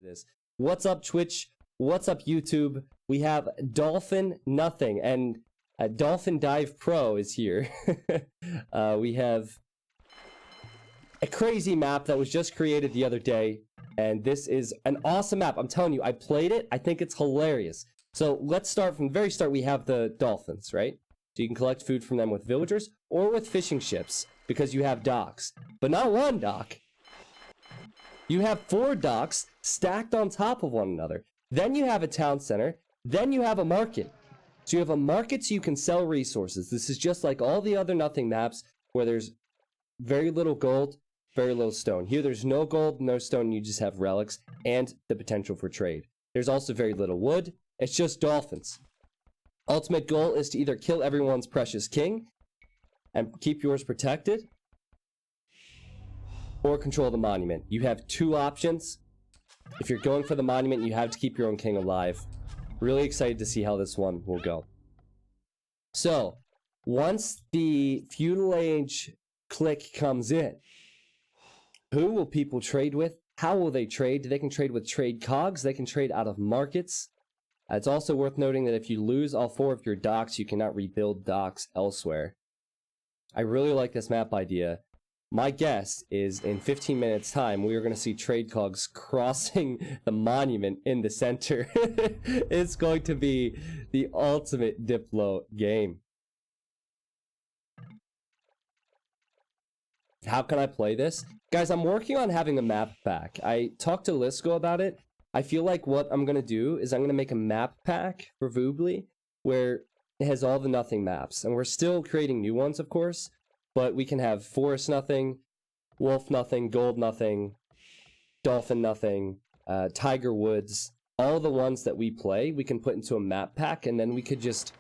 this. What's up, Twitch? What's up, YouTube? We have Dolphin Nothing, and Dolphin Dive Pro is here. We have a crazy map that was just created the other day, and this is an awesome map. I'm telling you, I played it. I think it's hilarious. So let's start from the very start. We have the dolphins, right? So you can collect food from them with villagers or with fishing ships because you have docks. But not one dock. You have 4 docks stacked on top of one another. Then you have a town center. Then you have a market. So you have a market so you can sell resources. This is just like all the other nothing maps where there's very little gold, very little stone. Here there's no gold, no stone, you just have relics and the potential for trade. There's also very little wood. It's just dolphins. Ultimate goal is to either kill everyone's precious king and keep yours protected, or control the monument. You have 2 options. If you're going for the monument, you have to keep your own king alive. Really excited to see how this one will go. So, once the feudal age click comes in, who will people trade with? How will they trade? They can trade with trade cogs. They can trade out of markets. It's also worth noting that if you lose all 4 of your docks, you cannot rebuild docks elsewhere. I really like this map idea. My guess is in 15 minutes time, we are going to see trade cogs crossing the monument in the center. It's going to be the ultimate Diplo game. How can I play this? Guys, I'm working on having a map pack. I talked to Lisco about it. I feel like what I'm going to do is I'm going to make a map pack for Voobly where it has all the nothing maps. And we're still creating new ones, of course. But we can have Forest Nothing, Wolf Nothing, Gold Nothing, Dolphin Nothing, Tiger Woods. All the ones that we play, we can put into a map pack, and then we could just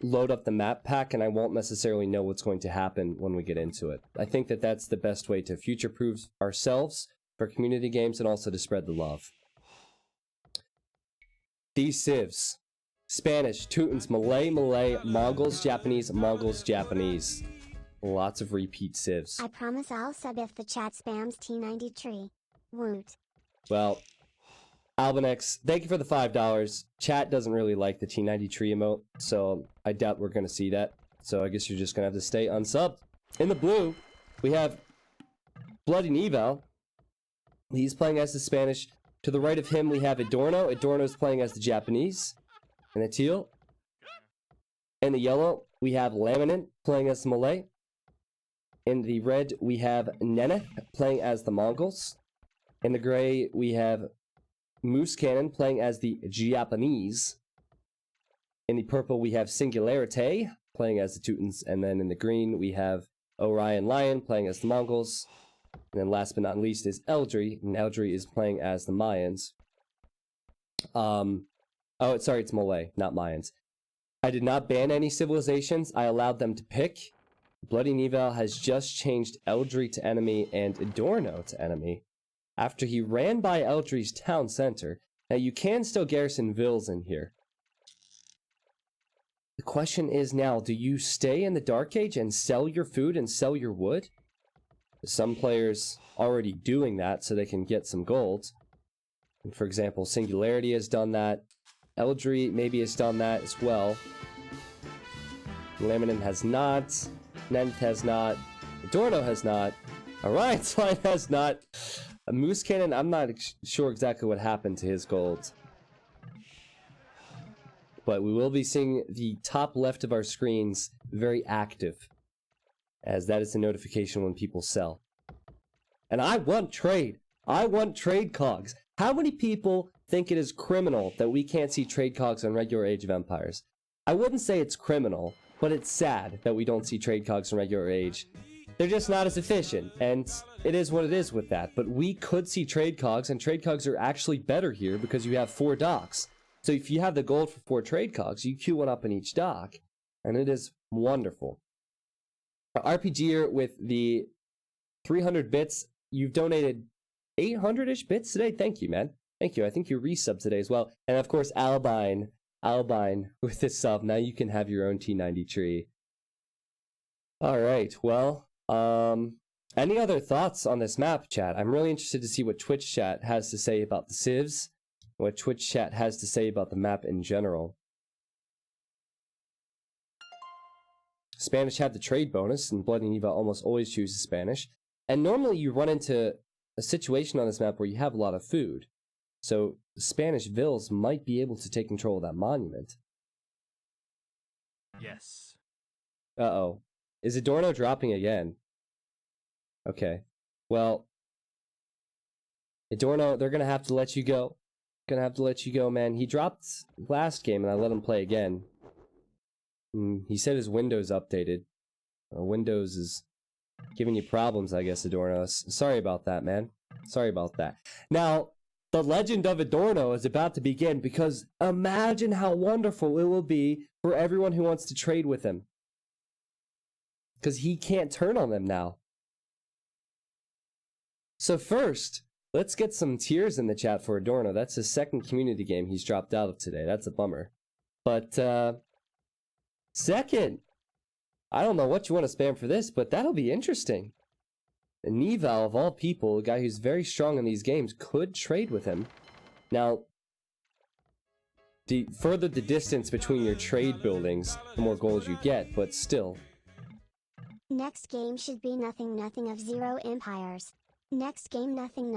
load up the map pack, and I won't necessarily know what's going to happen when we get into it. I think that that's the best way to future-proof ourselves for community games and also to spread the love. These civs. Spanish, Teutons, Malay, Mongols, Japanese, Mongols, Japanese. Lots of repeat civs. I promise I'll sub if the chat spams T90 tree. Woot. Well, Albinex, thank you for the $5. Chat doesn't really like the T90 tree emote, so I doubt we're going to see that. So I guess you're just going to have to stay unsubbed. In the blue, we have Bloody Neval. He's playing as the Spanish. To the right of him, we have Adorno. Adorno's playing as the Japanese. In the teal. In the yellow, we have Laminin playing as the Malay. In the red, we have Neneth playing as the Mongols. In the gray, we have Moose Cannon playing as the Japanese. In the purple, we have Singularité playing as the Teutons. And then in the green, we have Orion Lion playing as the Mongols. And then last but not least is Eldry. And Eldry is playing as the Mayans. Oh, sorry, it's Malay, not Mayans. I did not ban any civilizations. I allowed them to pick. Bloody Neval has just changed Eldry to enemy and Adorno to enemy after he ran by Eldry's town center. Now, you can still garrison vills in here. The question is now, do you stay in the Dark Age and sell your food and sell your wood? Some players already doing that so they can get some gold. And for example, Singularity has done that. Eldry maybe has done that as well. Laminin has not. Neneth has not. Adorno has not. Orion's Line has not. A Moose Cannon, I'm not sure exactly what happened to his gold. But we will be seeing the top left of our screens very active, as that is the notification when people sell. And I want trade. I want trade cogs. How many people think it is criminal that we can't see trade cogs on regular Age of Empires? I wouldn't say it's criminal, but it's sad that we don't see trade cogs in regular Age. They're just not as efficient, and it is what it is with that. But we could see trade cogs, and trade cogs are actually better here because you have 4 docks. So if you have the gold for 4 trade cogs, you queue one up in each dock, and it is wonderful. RPGer with the 300 bits, you've donated 800-ish bits today. Thank you, man. Thank you. I think you resubbed today as well. And of course, Albine with this sub. Now you can have your own T90 tree. All right. Well, Any other thoughts on this map, chat? I'm really interested to see what Twitch chat has to say about the civs, what Twitch chat has to say about the map in general. Spanish have the trade bonus, and Blood and Eva almost always chooses Spanish. And normally you run into a situation on this map where you have a lot of food. So Spanish Vills might be able to take control of that monument. Yes. Uh-oh. Is Adorno dropping again? Okay. Well, Adorno, they're gonna have to let you go. Gonna have to let you go, man. He dropped last game and I let him play again. He said his Windows updated. Windows is giving you problems, I guess, Adorno. Sorry about that, man. Sorry about that. Now, the legend of Adorno is about to begin, because imagine how wonderful it will be for everyone who wants to trade with him. Because he can't turn on them now. So first, let's get some tears in the chat for Adorno. That's his second community game he's dropped out of today. That's a bummer. But, second, I don't know what you want to spam for this, but that'll be interesting. And Neval, of all people, a guy who's very strong in these games, could trade with him. Now, the further the distance between your trade buildings, the more goals you get, but still. Next game should be nothing of 0 empires. Next game nothing.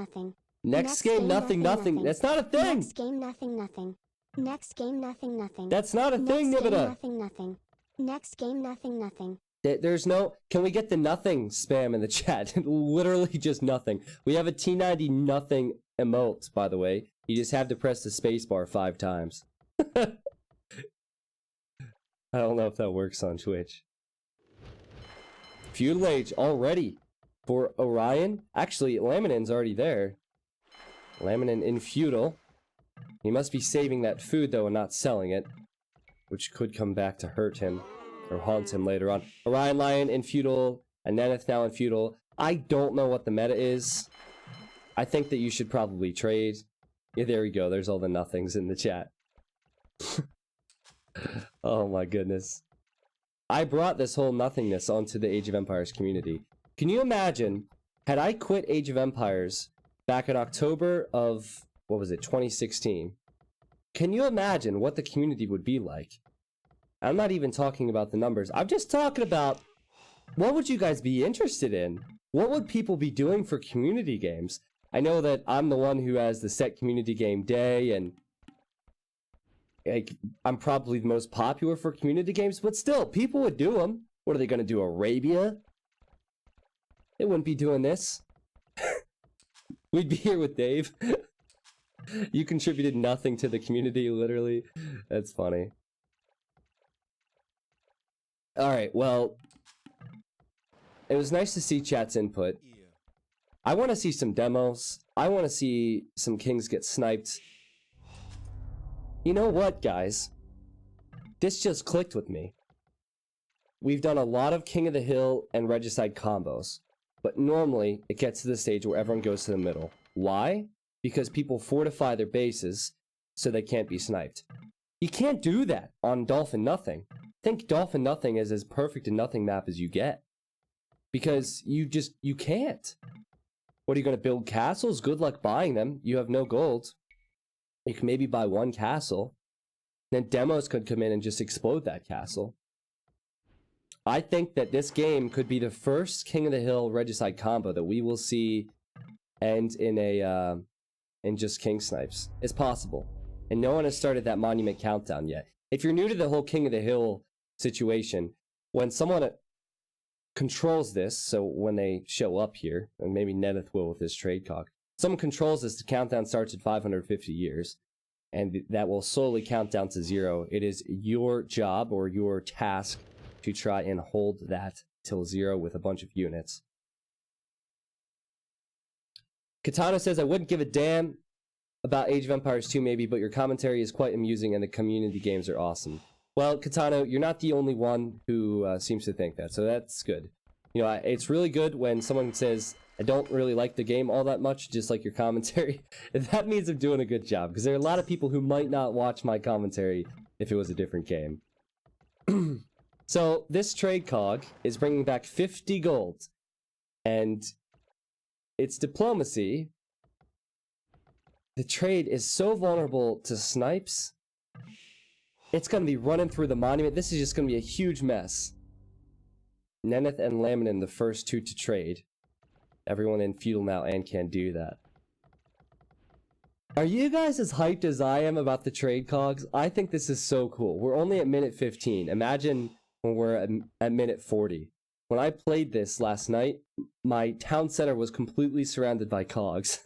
Next game nothing. That's not a thing! Next game nothing. Next game nothing. That's not a thing, Nibita! Nothing. Next game nothing. There's no... Can we get the nothing spam in the chat? Literally just nothing. We have a T90 nothing emote, by the way. You just have to press the spacebar 5 times. I don't know if that works on Twitch. Feudal Age already for Orion. Actually, Laminin's already there. Laminin in Feudal. He must be saving that food, though, and not selling it, which could come back to hurt him or haunt him later on. Orion Lion in Feudal, and Neneth now in Feudal. I don't know what the meta is. I think that you should probably trade. Yeah, there we go. There's all the nothings in the chat. Oh my goodness. I brought this whole nothingness onto the Age of Empires community. Can you imagine, had I quit Age of Empires back in October of, what was it, 2016? Can you imagine what the community would be like? I'm not even talking about the numbers. I'm just talking about, what would you guys be interested in? What would people be doing for community games? I know that I'm the one who has the set community game day, and like, I'm probably the most popular for community games, but still, people would do them. What are they going to do, Arabia? They wouldn't be doing this. We'd be here with Dave. You contributed nothing to the community, literally. That's funny. Alright, well, it was nice to see chat's input. I want to see some demos. I want to see some kings get sniped. You know what, guys? This just clicked with me. We've done a lot of King of the Hill and Regicide combos, but normally it gets to the stage where everyone goes to the middle. Why? Because people fortify their bases so they can't be sniped. You can't do that on Dolphin Nothing. Think Dolphin Nothing is as perfect a nothing map as you get. Because you can't. What, are you going to build castles? Good luck buying them. You have no gold. You can maybe buy one castle. Then demos could come in and just explode that castle. I think that this game could be the first King of the Hill Regicide combo that we will see end in a in just King Snipes. It's possible. And no one has started that Monument Countdown yet. If you're new to the whole King of the Hill situation, when someone controls this, so when they show up here, and maybe Neneth will with his trade cock, someone controls this, the countdown starts at 550 years, and that will slowly count down to 0. It is your job or your task to try and hold that till 0 with a bunch of units. Katana says, I wouldn't give a damn about Age of Empires 2 maybe, but your commentary is quite amusing and the community games are awesome. Well, Katana, you're not the only one who seems to think that, so that's good. You know, it's really good when someone says, I don't really like the game all that much, just like your commentary. That means I'm doing a good job, because there are a lot of people who might not watch my commentary if it was a different game. So, this trade cog is bringing back 50 gold. And it's diplomacy. The trade is so vulnerable to snipes. It's going to be running through the monument. This is just going to be a huge mess. Neneth and Laminin, the first two to trade. Everyone in feudal now and can do that. Are you guys as hyped as I am about the trade cogs? I think this is so cool. We're only at minute 15. Imagine when we're at minute 40. When I played this last night, my town center was completely surrounded by cogs.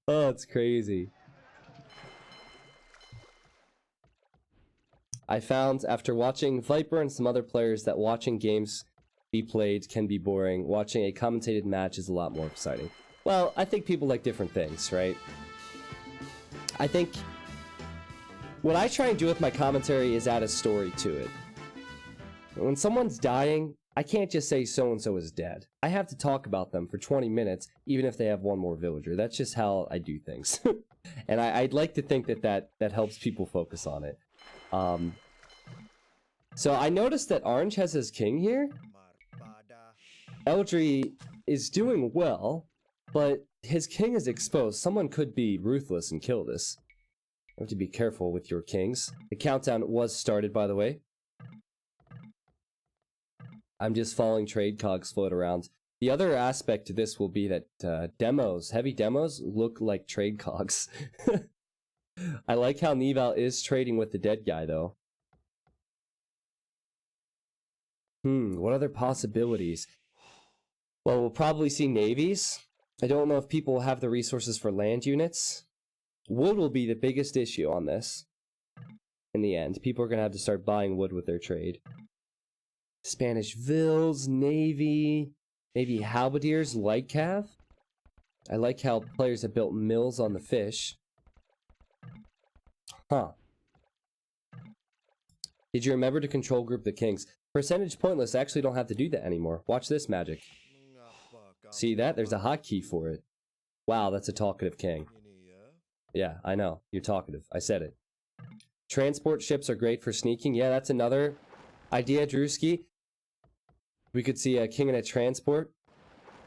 Oh, it's crazy. I found, after watching Viper and some other players, that watching games be played can be boring. Watching a commentated match is a lot more exciting. Well, I think people like different things, right? I think what I try and do with my commentary is add a story to it. When someone's dying, I can't just say so-and-so is dead. I have to talk about them for 20 minutes, even if they have one more villager. That's just how I do things. And I'd like to think that helps people focus on it. So I noticed that Orange has his king here. Eldry is doing well, but his king is exposed. Someone could be ruthless and kill this. You have to be careful with your kings. The countdown was started, by the way. I'm just following trade cogs float around. The other aspect to this will be that heavy demos, look like trade cogs. I like how Nival is trading with the dead guy, though. What other possibilities? Well, we'll probably see navies. I don't know if people will have the resources for land units. Wood will be the biggest issue on this. In the end, people are going to have to start buying wood with their trade. Spanish vills, navy, maybe halberdiers like Cav. I like how players have built mills on the fish. Huh. Did you remember to control group the kings? Percentage pointless, I actually don't have to do that anymore. Watch this magic. See that? There's a hotkey for it. Wow, that's a talkative king. Yeah, I know. You're talkative. I said it. Transport ships are great for sneaking. Yeah, that's another idea, Drewski. We could see a king in a transport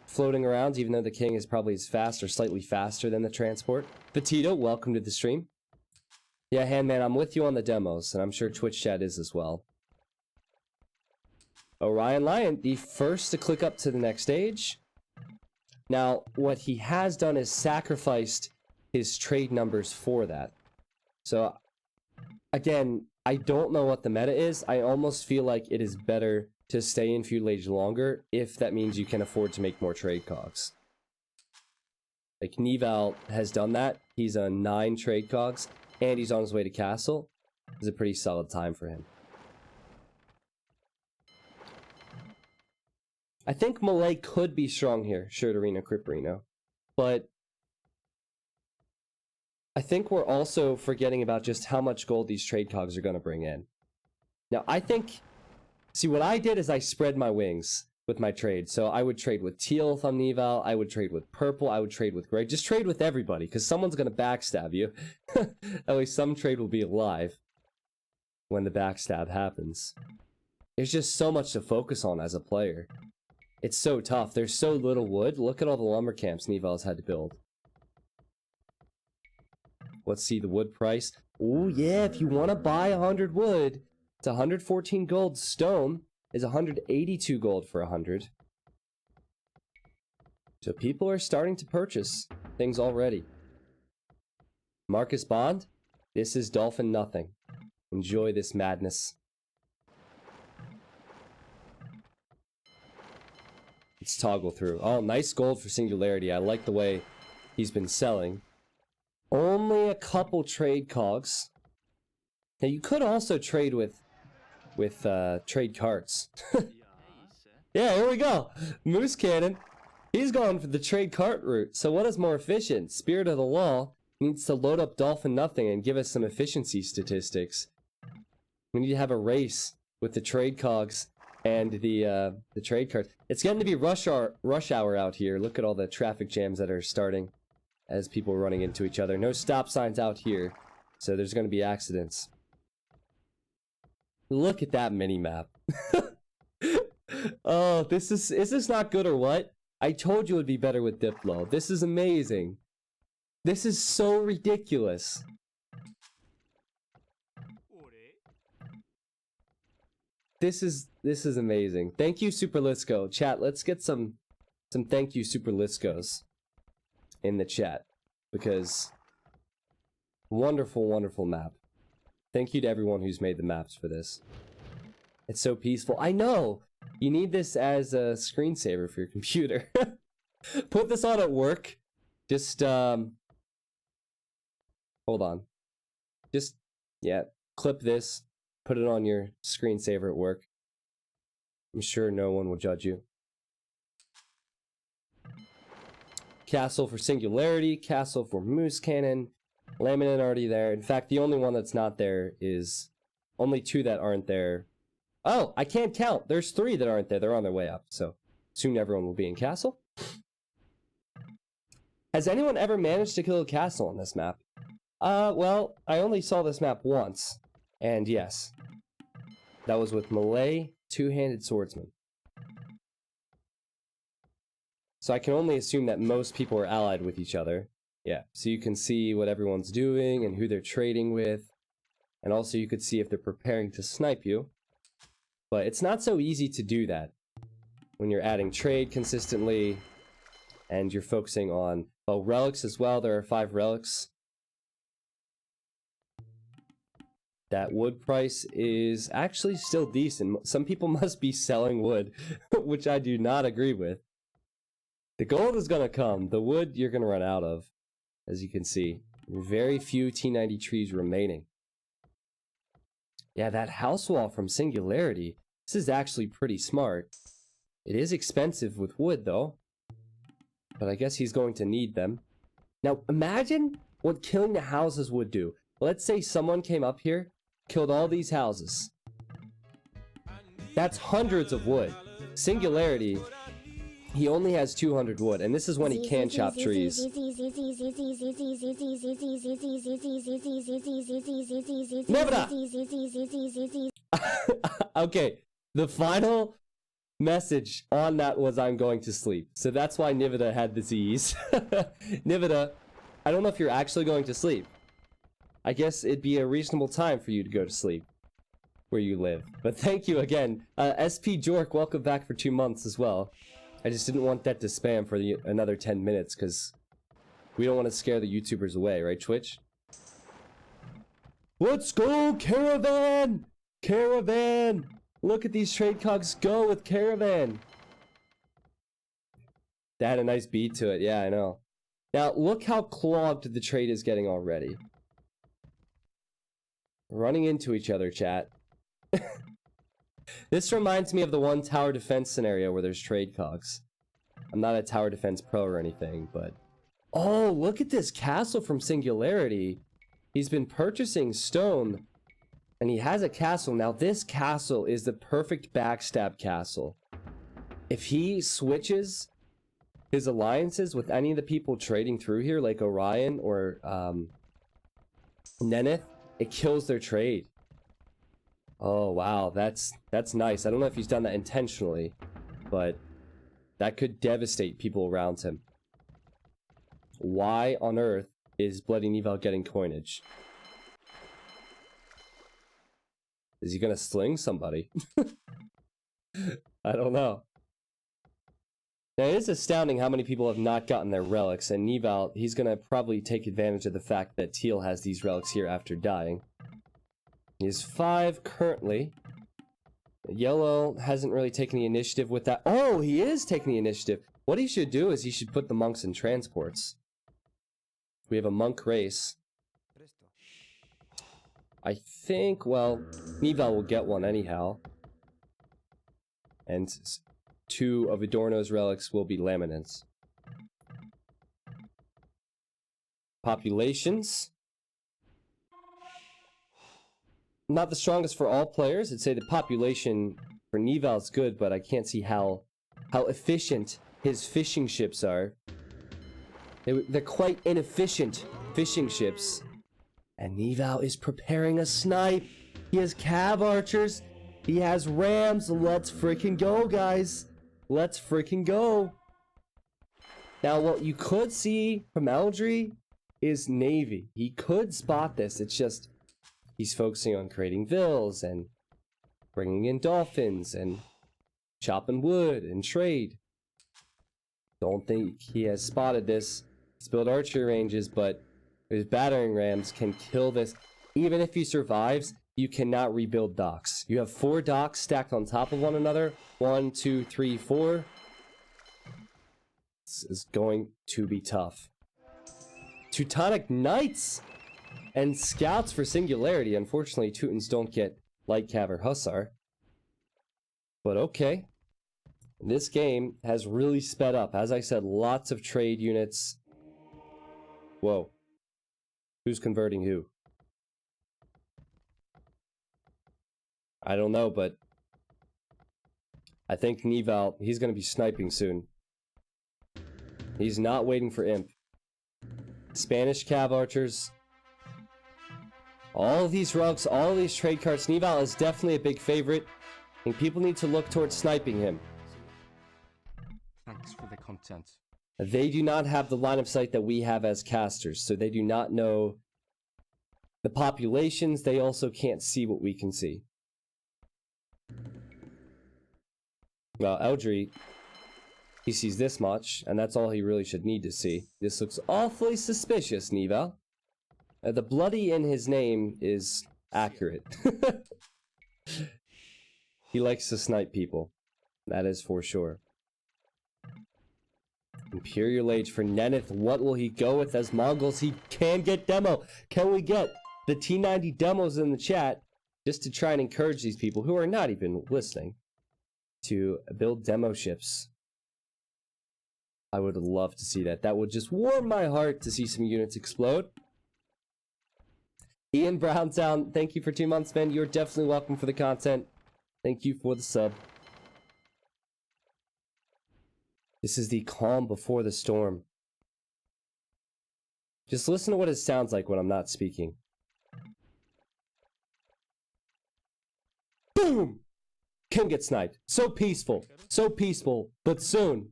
floating around, even though the king is probably as fast or slightly faster than the transport. Petito, welcome to the stream. Yeah, Handman, I'm with you on the demos, and I'm sure Twitch chat is as well. Orion Lion, the first to click up to the next stage. Now, what he has done is sacrificed his trade numbers for that. So, again, I don't know what the meta is. I almost feel like it is better to stay in Feudal Age longer if that means you can afford to make more trade cogs. Like, Nival has done that. He's on 9 trade cogs, and he's on his way to Castle. It's a pretty solid time for him. I think Malay could be strong here, Shirtarino, Criparino, but I think we're also forgetting about just how much gold these trade cogs are going to bring in. Now, I think, see, what I did is I spread my wings with my trade. So I would trade with teal if I'm Nival, I would trade with purple, I would trade with gray. Just trade with everybody, because someone's going to backstab you. At least some trade will be alive when the backstab happens. There's just so much to focus on as a player. It's so tough. There's so little wood. Look at all the lumber camps Nival's had to build. Let's see the wood price. Oh yeah, if you want to buy 100 wood, it's 114 gold. Stone is 182 gold for 100. So people are starting to purchase things already. Marcus Bond, this is Dolphin nothing. Enjoy this madness. Let's toggle through. Oh, nice gold for Singularity. I like the way he's been selling. Only a couple trade cogs. Now you could also trade with trade carts. Yeah, here we go. Moose Cannon. He's going for the trade cart route. So what is more efficient? Spirit of the Law needs to load up Dolphin nothing and give us some efficiency statistics. We need to have a race with the trade cogs and the trade carts. It's getting to be rush hour out here. Look at all the traffic jams that are starting as people are running into each other. No stop signs out here, so there's going to be accidents. Look at that mini-map. Oh, is this not good or what? I told you it would be better with Diplo. This is amazing. This is so ridiculous. This is amazing. Thank you, Super Lisco. Chat, let's get some thank you, Super Liscos in the chat. Because wonderful, wonderful map. Thank you to everyone who's made the maps for this. It's so peaceful. I know! You need this as a screensaver for your computer. Put this on at work. Just, hold on. Just, yeah, clip this. Put it on your screensaver at work. I'm sure no one will judge you. Castle for Singularity, Castle for Moose Cannon, Laminate already there. In fact, the only one that's not there is... Only 2 that aren't there. Oh, I can't count. There's 3 that aren't there. They're on their way up, so soon everyone will be in Castle. Has anyone ever managed to kill a castle on this map? Well, I only saw this map once. And yes, that was with melee, 2-handed swordsman. So I can only assume that most people are allied with each other. Yeah, so you can see what everyone's doing and who they're trading with. And also you could see if they're preparing to snipe you. But it's not so easy to do that when you're adding trade consistently and you're focusing on, well, relics as well. There are 5 relics. That wood price is actually still decent. Some people must be selling wood, which I do not agree with. The gold is going to come. The wood you're going to run out of, as you can see. Very few T90 trees remaining. Yeah, that house wall from Singularity. This is actually pretty smart. It is expensive with wood, though. But I guess he's going to need them. Now, imagine what killing the houses would do. Let's say someone came up here, killed all these houses. That's hundreds of wood. Singularity, he only has 200 wood, and this is when he can chop trees. Never. Okay, the final message on that was I'm going to sleep. So that's why Nivida had the Z's. Nivida, I don't know if you're actually going to sleep. I guess it'd be a reasonable time for you to go to sleep where you live. But thank you again. SP Jork, welcome back for 2 months as well. I just didn't want that to spam for another 10 minutes because we don't want to scare the YouTubers away, right, Twitch? Let's go, Caravan! Caravan! Look at these trade cogs go with Caravan! That had a nice beat to it, yeah, I know. Now, look how clogged the trade is getting already. Running into each other, chat. This reminds me of the one tower defense scenario where there's trade cogs. I'm not a tower defense pro or anything, but... Oh, look at this castle from Singularity. He's been purchasing stone, and he has a castle. Now, this castle is the perfect backstab castle. If he switches his alliances with any of the people trading through here, like Orion or Neneth, it kills their trade. Oh, wow, that's nice. I don't know if he's done that intentionally, but that could devastate people around him. Why on earth is Bloody Neval getting coinage? Is he gonna sling somebody? I don't know. Now, it is astounding how many people have not gotten their relics, and Neval, he's gonna probably take advantage of the fact that Teal has these relics here after dying. He has 5 currently. Yellow hasn't really taken the initiative with that. Oh, he is taking the initiative. What he should do is he should put the monks in transports. We have a monk race. I think, well, Neval will get one anyhow. And 2 of Adorno's relics will be laminates. Populations. Not the strongest for all players. I'd say the population for Neval is good, but I can't see how efficient his fishing ships are. They're quite inefficient fishing ships. And Neval is preparing a snipe. He has cav archers. He has Rams. Let's freaking go, guys. Let's freaking go. Now, what you could see from Eldry is Navy. He could spot this. It's just he's focusing on creating vills and bringing in dolphins and chopping wood and trade. Don't think he has spotted this. He's built archery ranges, but his battering rams can kill this. Even if he survives, you cannot rebuild docks. You have 4 docks stacked on top of one another. 1, 2, 3, 4. This is going to be tough. Teutonic Knights and Scouts for Singularity. Unfortunately, Teutons don't get Light Cav or Hussar. But okay. This game has really sped up. As I said, lots of trade units. Whoa. Who's converting who? I don't know, but I think Nival, he's going to be sniping soon. He's not waiting for Imp. Spanish Cav Archers. All of these rugs, all of these trade carts. Nival is definitely a big favorite. I think people need to look towards sniping him. Thanks for the content. They do not have the line of sight that we have as casters, so they do not know the populations. They also can't see what we can see. Well, Eldry, he sees this much, and that's all he really should need to see. This looks awfully suspicious, Nival. The bloody in his name is accurate. He likes to snipe people. That is for sure. Imperial Age for Neneth. What will he go with as Mongols? He can get demo. Can we get the T90 demos in the chat just to try and encourage these people who are not even listening to build demo ships? I would love to see that. That would just warm my heart to see some units explode. Ian Browntown, thank you for 2 months, man. You're definitely welcome for the content. Thank you for the sub. This is the calm before the storm. Just listen to what it sounds like when I'm not speaking. Boom! Kim gets sniped. So peaceful. So peaceful. But soon,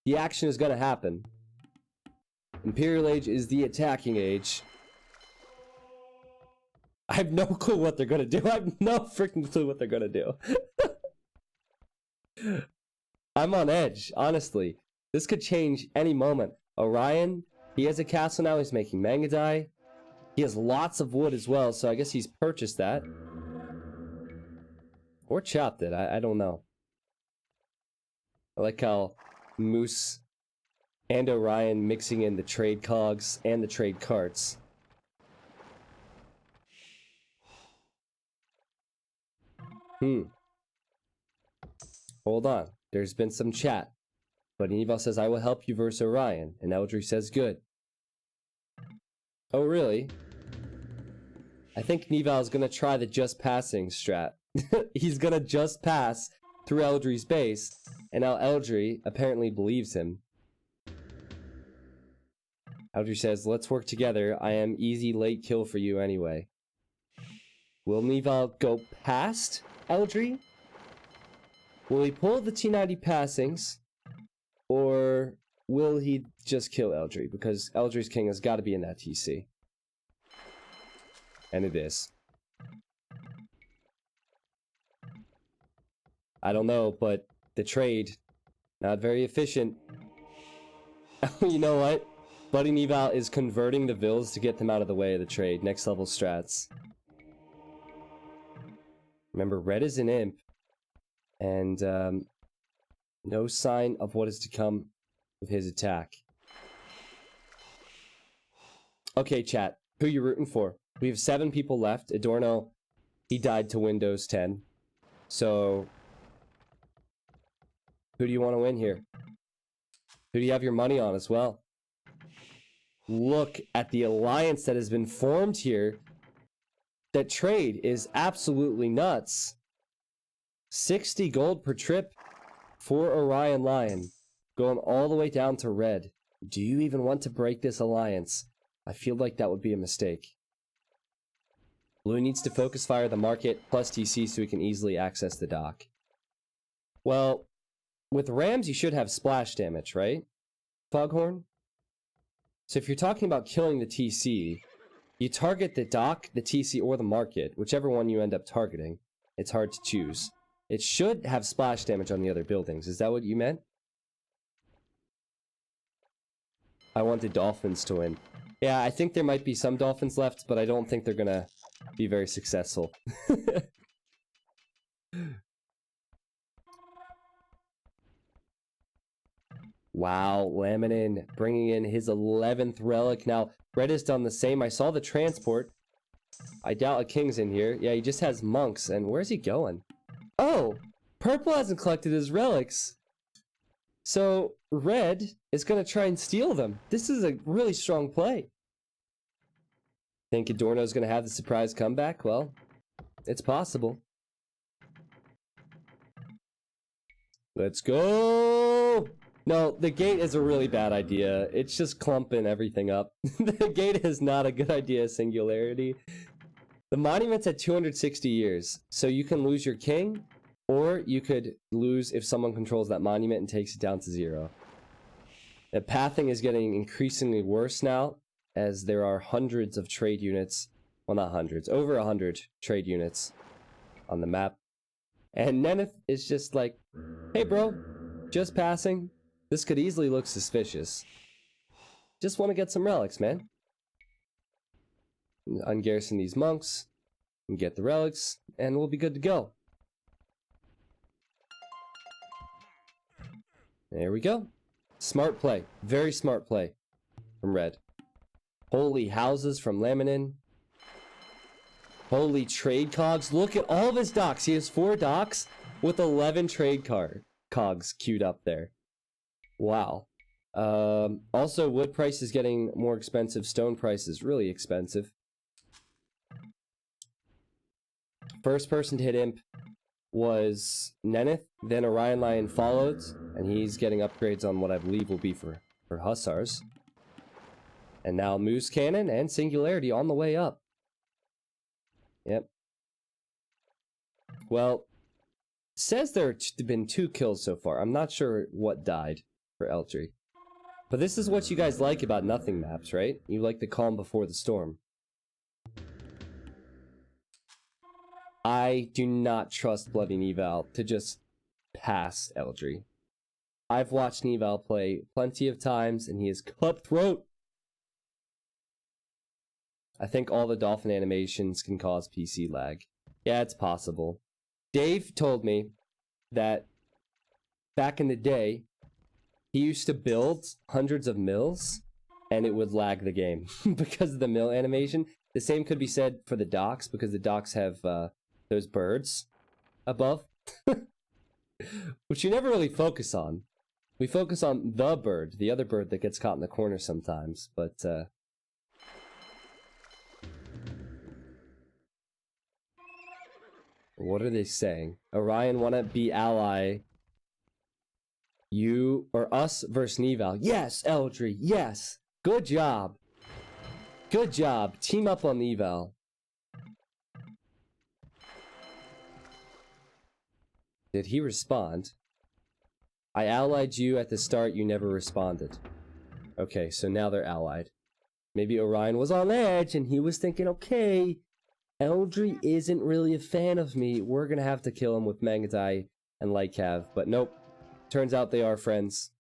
the action is gonna happen. Imperial Age is the attacking age. I have no clue what they're gonna do. I have no freaking clue what they're gonna do. I'm on edge, honestly. This could change any moment. Orion, he has a castle now. He's making Mangadai. He has lots of wood as well, so I guess he's purchased that. Or chopped it, I don't know. I like how Moose and Orion mixing in the trade cogs and the trade carts. Hold on. There's been some chat. But Nival says, I will help you versus Orion. And Eldry says, good. Oh, really? I think Nival is going to try the just passing strat. He's going to just pass through Eldry's base. And now Eldry apparently believes him. Eldry says, let's work together. I am easy late kill for you anyway. Will Nival go past Eldry? Will he pull the T90 passings? Or will he just kill Eldry? Because Eldry's king has got to be in that TC. And it is. I don't know, but the trade, not very efficient. You know what? Buddy Nival is converting the vills to get them out of the way of the trade. Next level strats. Remember, red is an imp. And no sign of what is to come with his attack. Okay, chat. Who you rooting for? We have 7 people left. Adorno, he died to Windows 10. So, who do you want to win here? Who do you have your money on as well? Look at the alliance that has been formed here. That trade is absolutely nuts. 60 gold per trip for Orion Lion. Going all the way down to red. Do you even want to break this alliance? I feel like that would be a mistake. Blue needs to focus fire the market plus TC so he can easily access the dock. Well, with Rams, you should have splash damage, right? Foghorn? So if you're talking about killing the TC, you target the dock, the TC, or the market, whichever one you end up targeting. It's hard to choose. It should have splash damage on the other buildings. Is that what you meant? I want the Dolphins to win. Yeah, I think there might be some Dolphins left, but I don't think they're gonna be very successful. Wow, Laminin bringing in his 11th relic. Now, Red has done the same. I saw the transport. I doubt a king's in here. Yeah, he just has monks. And where's he going? Oh, Purple hasn't collected his relics. So, Red is going to try and steal them. This is a really strong play. Think Adorno's going to have the surprise comeback? Well, it's possible. Let's go! No, the gate is a really bad idea. It's just clumping everything up. The gate is not a good idea, Singularity. The monument's at 260 years, so you can lose your king, or you could lose if someone controls that monument and takes it down to 0. The pathing is getting increasingly worse now, as there are hundreds of trade units. Well, not hundreds, over 100 trade units on the map. And Neneth is just like, hey bro, just passing. This could easily look suspicious. Just want to get some relics, man. Ungarrison these monks, and get the relics, and we'll be good to go. There we go. Smart play. Very smart play from Red. Holy houses from Laminin. Holy trade cogs. Look at all of his docks. He has 4 docks with 11 trade cogs queued up there. Wow. Also, wood price is getting more expensive. Stone price is really expensive. First person to hit Imp was Neneth, then Orion Lion followed, and he's getting upgrades on what I believe will be for Hussars. And now Moose Cannon and Singularity on the way up. Yep. Well, says there have been 2 kills so far. I'm not sure what died for Eldry. But this is what you guys like about nothing maps, right? You like the calm before the storm. I do not trust Bloody Neval to just pass Eldry. I've watched Neval play plenty of times, and he is cutthroat. I think all the Dolphin animations can cause PC lag. Yeah, it's possible. Dave told me that back in the day, he used to build hundreds of mills, and it would lag the game because of the mill animation. The same could be said for the docks, because the docks have those birds above, which you never really focus on. We focus on the bird, the other bird that gets caught in the corner sometimes, but what are they saying? Orion wanna be ally. You or us versus Neval. Yes, Eldry, yes. Good job. Good job. Team up on Neval. Did he respond? I allied you at the start, you never responded. Okay, so now they're allied. Maybe Orion was on edge and he was thinking, okay, Eldry isn't really a fan of me. We're gonna have to kill him with Mangadai and Lycav. But nope. Turns out they are friends.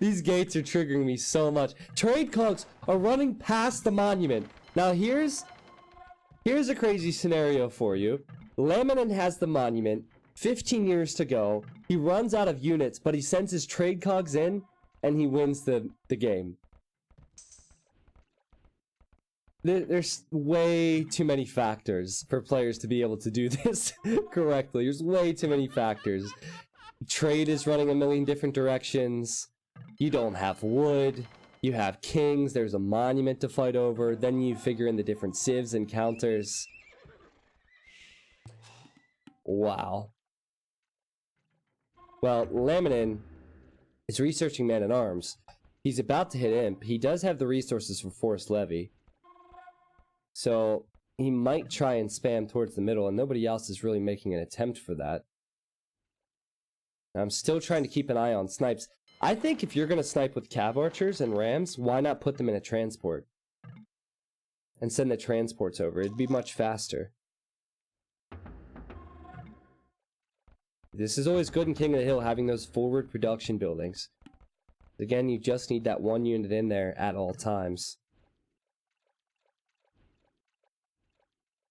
These gates are triggering me so much. Trade cogs are running past the monument. Now here's a crazy scenario for you. Laminin has the monument, 15 years to go. He runs out of units, but he sends his trade cogs in, and he wins the game. There's way too many factors for players to be able to do this correctly. There's way too many factors. Trade is running a million different directions. You don't have wood. You have kings. There's a monument to fight over. Then you figure in the different civs and counters. Wow. Well, Laminin is researching Man-at-Arms. He's about to hit Imp. He does have the resources for Forest Levy. So he might try and spam towards the middle, and nobody else is really making an attempt for that. I'm still trying to keep an eye on snipes. I think if you're going to snipe with cav archers and rams, why not put them in a transport? And send the transports over. It'd be much faster. This is always good in King of the Hill, having those forward production buildings. Again, you just need that one unit in there at all times.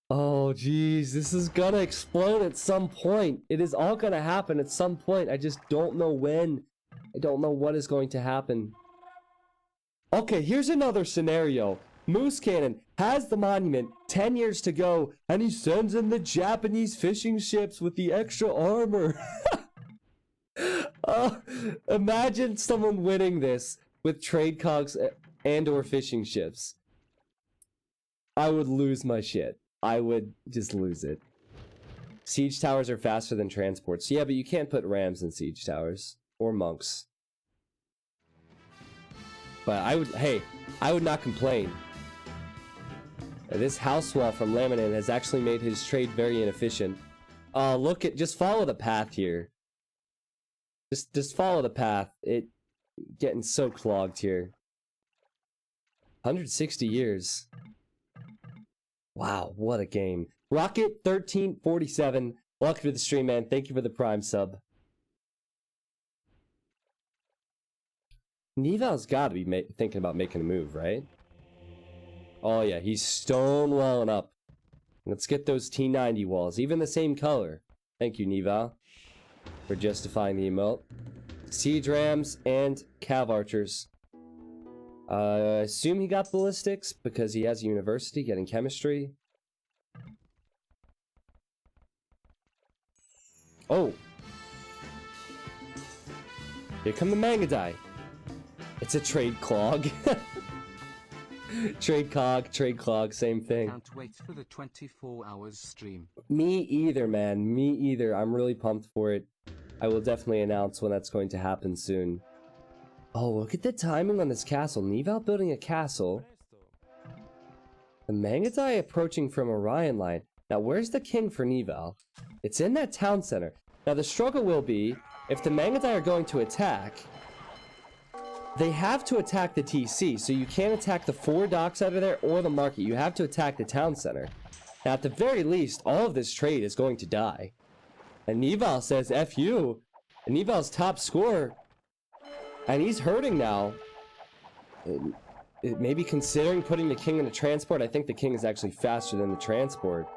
Oh, geez, this is gonna explode at some point. It is all gonna happen at some point. I just don't know when. I don't know what is going to happen. Okay, here's another scenario. Moose Cannon has the monument, 10 years to go, and he sends in the Japanese fishing ships with the extra armor. Imagine someone winning this with trade cogs and or fishing ships. I would lose my shit. I would just lose it. Siege towers are faster than transports. Yeah, but you can't put rams in siege towers. Or monks. But I would not complain. This house wall from Laminin has actually made his trade very inefficient. Look at, just follow the path here. Just follow the path. It getting so clogged here. 160 years. Wow, what a game. Rocket 1347. Welcome to the stream, man. Thank you for the Prime sub. Nival's gotta be thinking about making a move, right? Oh yeah, he's stonewalling up. Let's get those T90 walls, even the same color. Thank you, Nival, for justifying the emote. Siege rams and cav archers. I assume he got ballistics because he has a university getting chemistry. Oh! Here come the Mangadai. It's a trade clog. Trade clog, same thing. Can't wait for the 24 hours stream. Me either, man. Me either. I'm really pumped for it. I will definitely announce when that's going to happen soon. Oh, look at the timing on this castle. Nival building a castle. The Mangadai approaching from Orion line. Now, where's the king for Nival? It's in that town center. Now, the struggle will be, if the Mangadai are going to attack, they have to attack the TC, so you can't attack the 4 docks out of there or the market. You have to attack the town center. Now, at the very least, all of this trade is going to die. And Nival says, F you. And Nival's top scorer. And he's hurting now. Maybe considering putting the king in a transport. I think the king is actually faster than the transport.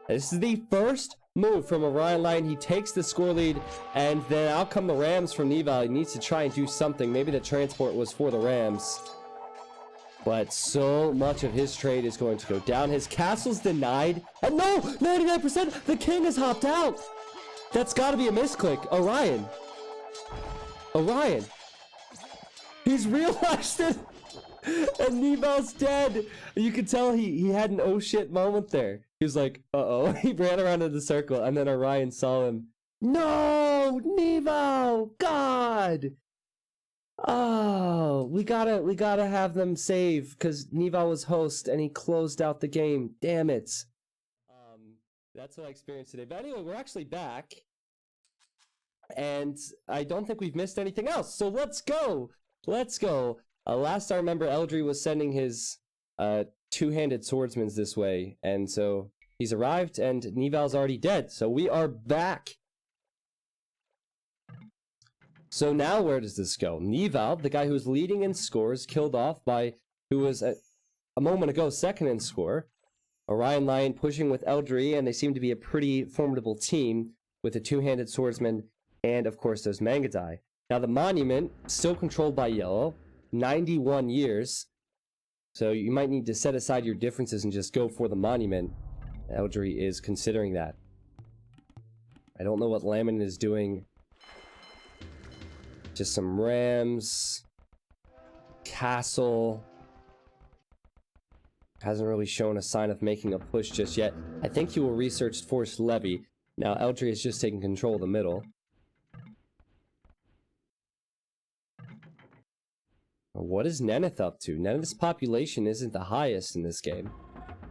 This is the first move from Orion Line. He takes the score lead, and then out come the Rams from Nival. He needs to try and do something. Maybe the transport was for the Rams. But so much of his trade is going to go down. His castle's denied. And no! 99%! The king has hopped out! That's gotta be a misclick. Orion. Orion. He's realized it! And Nival's dead! You could tell he had an oh shit moment there. He was like, uh-oh. He ran around in the circle, and then Orion saw him. No! Nival! God! Oh, we gotta have them save, because Nival was host, and he closed out the game. Damn it. That's what I experienced today. But anyway, we're actually back. And I don't think we've missed anything else. So let's go! Let's go! Last I remember, Eldry was sending his two-handed swordsmans this way. And so he's arrived, and Nival's already dead. So we are back! So now where does this go? Nival, the guy who's leading in scores, killed off by who was a moment ago second in score. Orion Lion pushing with Eldry, and they seem to be a pretty formidable team with a two-handed swordsman and, of course, those Mangadai. Now, the monument, still controlled by Yellow, 91 years. So you might need to set aside your differences and just go for the monument. Eldry is considering that. I don't know what Laminin is doing. Just some Rams. Castle. Hasn't really shown a sign of making a push just yet. I think he will research Forced Levy. Now, Eldry is just taking control of the middle. What is Neneth up to? Neneth's population isn't the highest in this game.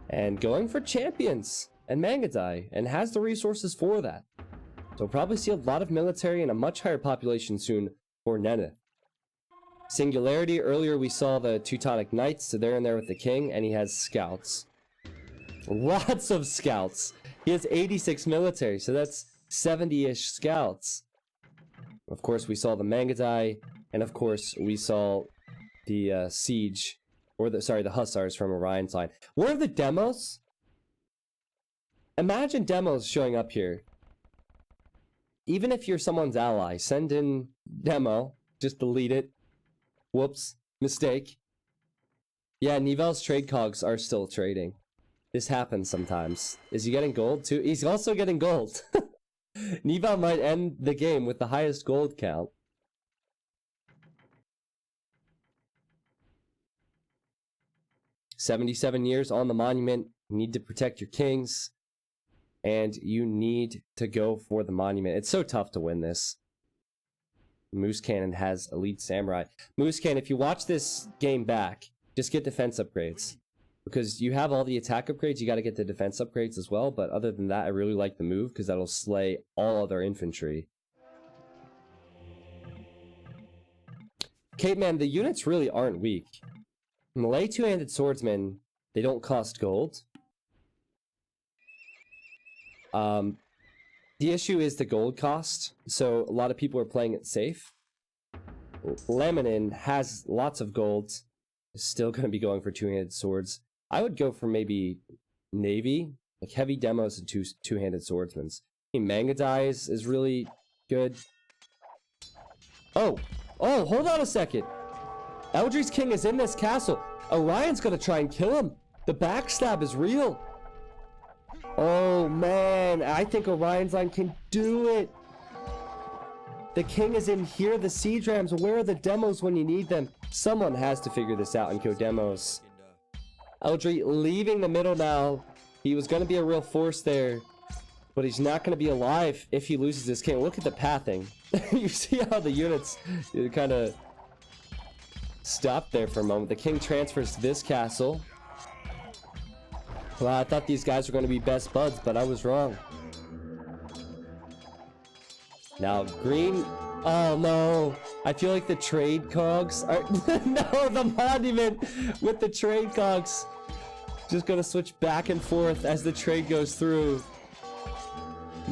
and going for champions and Mangadai, and has the resources for that. So we'll probably see a lot of military and a much higher population soon for Neneth. Singularity, earlier we saw the Teutonic Knights, so they're in there with the king, and he has scouts. Lots of scouts. He has 86 military, so that's 70-ish scouts. Of course, we saw the Mangadai, and of course, we saw the siege, or the hussars from Orion's line. Where are the demos? Imagine demos showing up here. Even if you're someone's ally, send in demo, just delete it. Whoops, mistake. Yeah, Nivel's trade cogs are still trading. This happens sometimes. Is he getting gold too? He's also getting gold. Nivel might end the game with the highest gold count. "77 years on the monument. You need to protect your kings. And you need to go for the monument." It's so tough to win this. Moose Cannon has Elite Samurai. Moose Cannon, if you watch this game back, just get defense upgrades. Because you have all the attack upgrades, you got to get the defense upgrades as well. But other than that, I really like the move because that'll slay all other infantry. Cape Man, the units really aren't weak. Melee two-handed swordsmen, they don't cost gold. The issue is the gold cost, so a lot of people are playing it safe. Laminin has lots of gold, is still going to be going for two-handed swords. I would go for maybe Navy, like heavy demos and two-handed swordsmen. I mean, Mangadai is really good. Oh, hold on a second. Eldri's king is in this castle. Orion's going to try and kill him. The backstab is real. Oh man, I think Orion's line can do it. The king is in here, the siege rams. Where are the demos when you need them? Someone has to figure this out and go demos. Eldri leaving the middle now. He was going to be a real force there, but he's not going to be alive if he loses this king. Look at the pathing. You see how the units kind of stopped there for a moment. The king transfers to this castle. Well, I thought these guys were going to be best buds, but I was wrong. Now, green... Oh, no. I feel like the trade cogs are... No, the monument with the trade cogs. Just going to switch back and forth as the trade goes through.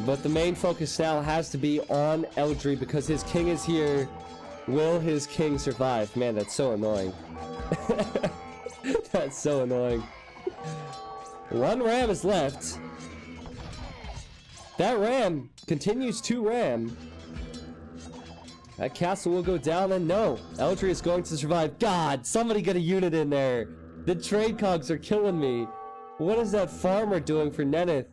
But the main focus now has to be on Eldri because his king is here. Will his king survive? Man, that's so annoying. That's so annoying. One ram is left. That ram continues to ram. That castle will go down, and no, Eldri is going to survive. God, somebody get a unit in there. The trade cogs are killing me. What is that farmer doing for Neneth?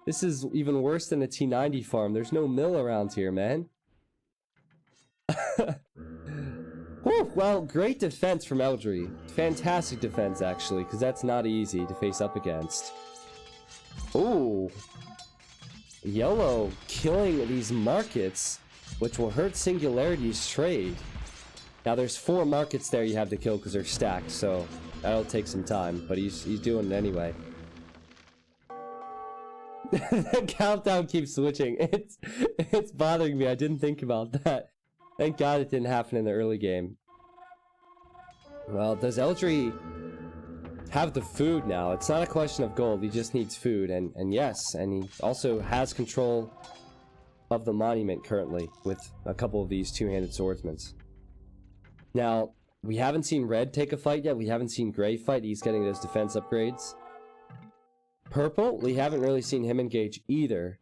This is even worse than a T90 farm. There's no mill around here, man. Whew, well, great defense from Eldri. Fantastic defense, actually, because that's not easy to face up against. Ooh. Yellow killing these markets, which will hurt Singularity's trade. Now, there's 4 markets there you have to kill because they're stacked, so that'll take some time, but he's doing it anyway. The countdown keeps switching. It's bothering me. I didn't think about that. Thank God it didn't happen in the early game. Well, does Eldri have the food now? It's not a question of gold. He just needs food. And yes, and he also has control of the monument currently with a couple of these two-handed swordsmen. Now, we haven't seen Red take a fight yet. We haven't seen Gray fight. He's getting those defense upgrades. Purple, we haven't really seen him engage either.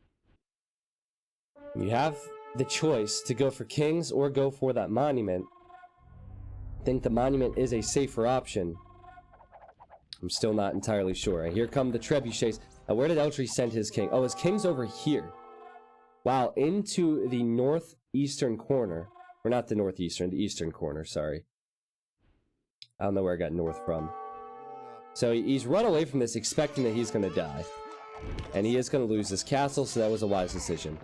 You have the choice to go for kings or go for that monument. I think the monument is a safer option. I'm still not entirely sure. Here come the trebuchets. Now, where did Eldri send his king? Oh, his king's over here. Wow, into the northeastern corner. Or not the northeastern, the eastern corner, sorry. I don't know where I got north from. So he's run away from this expecting that he's going to die. And he is going to lose this castle, so that was a wise decision.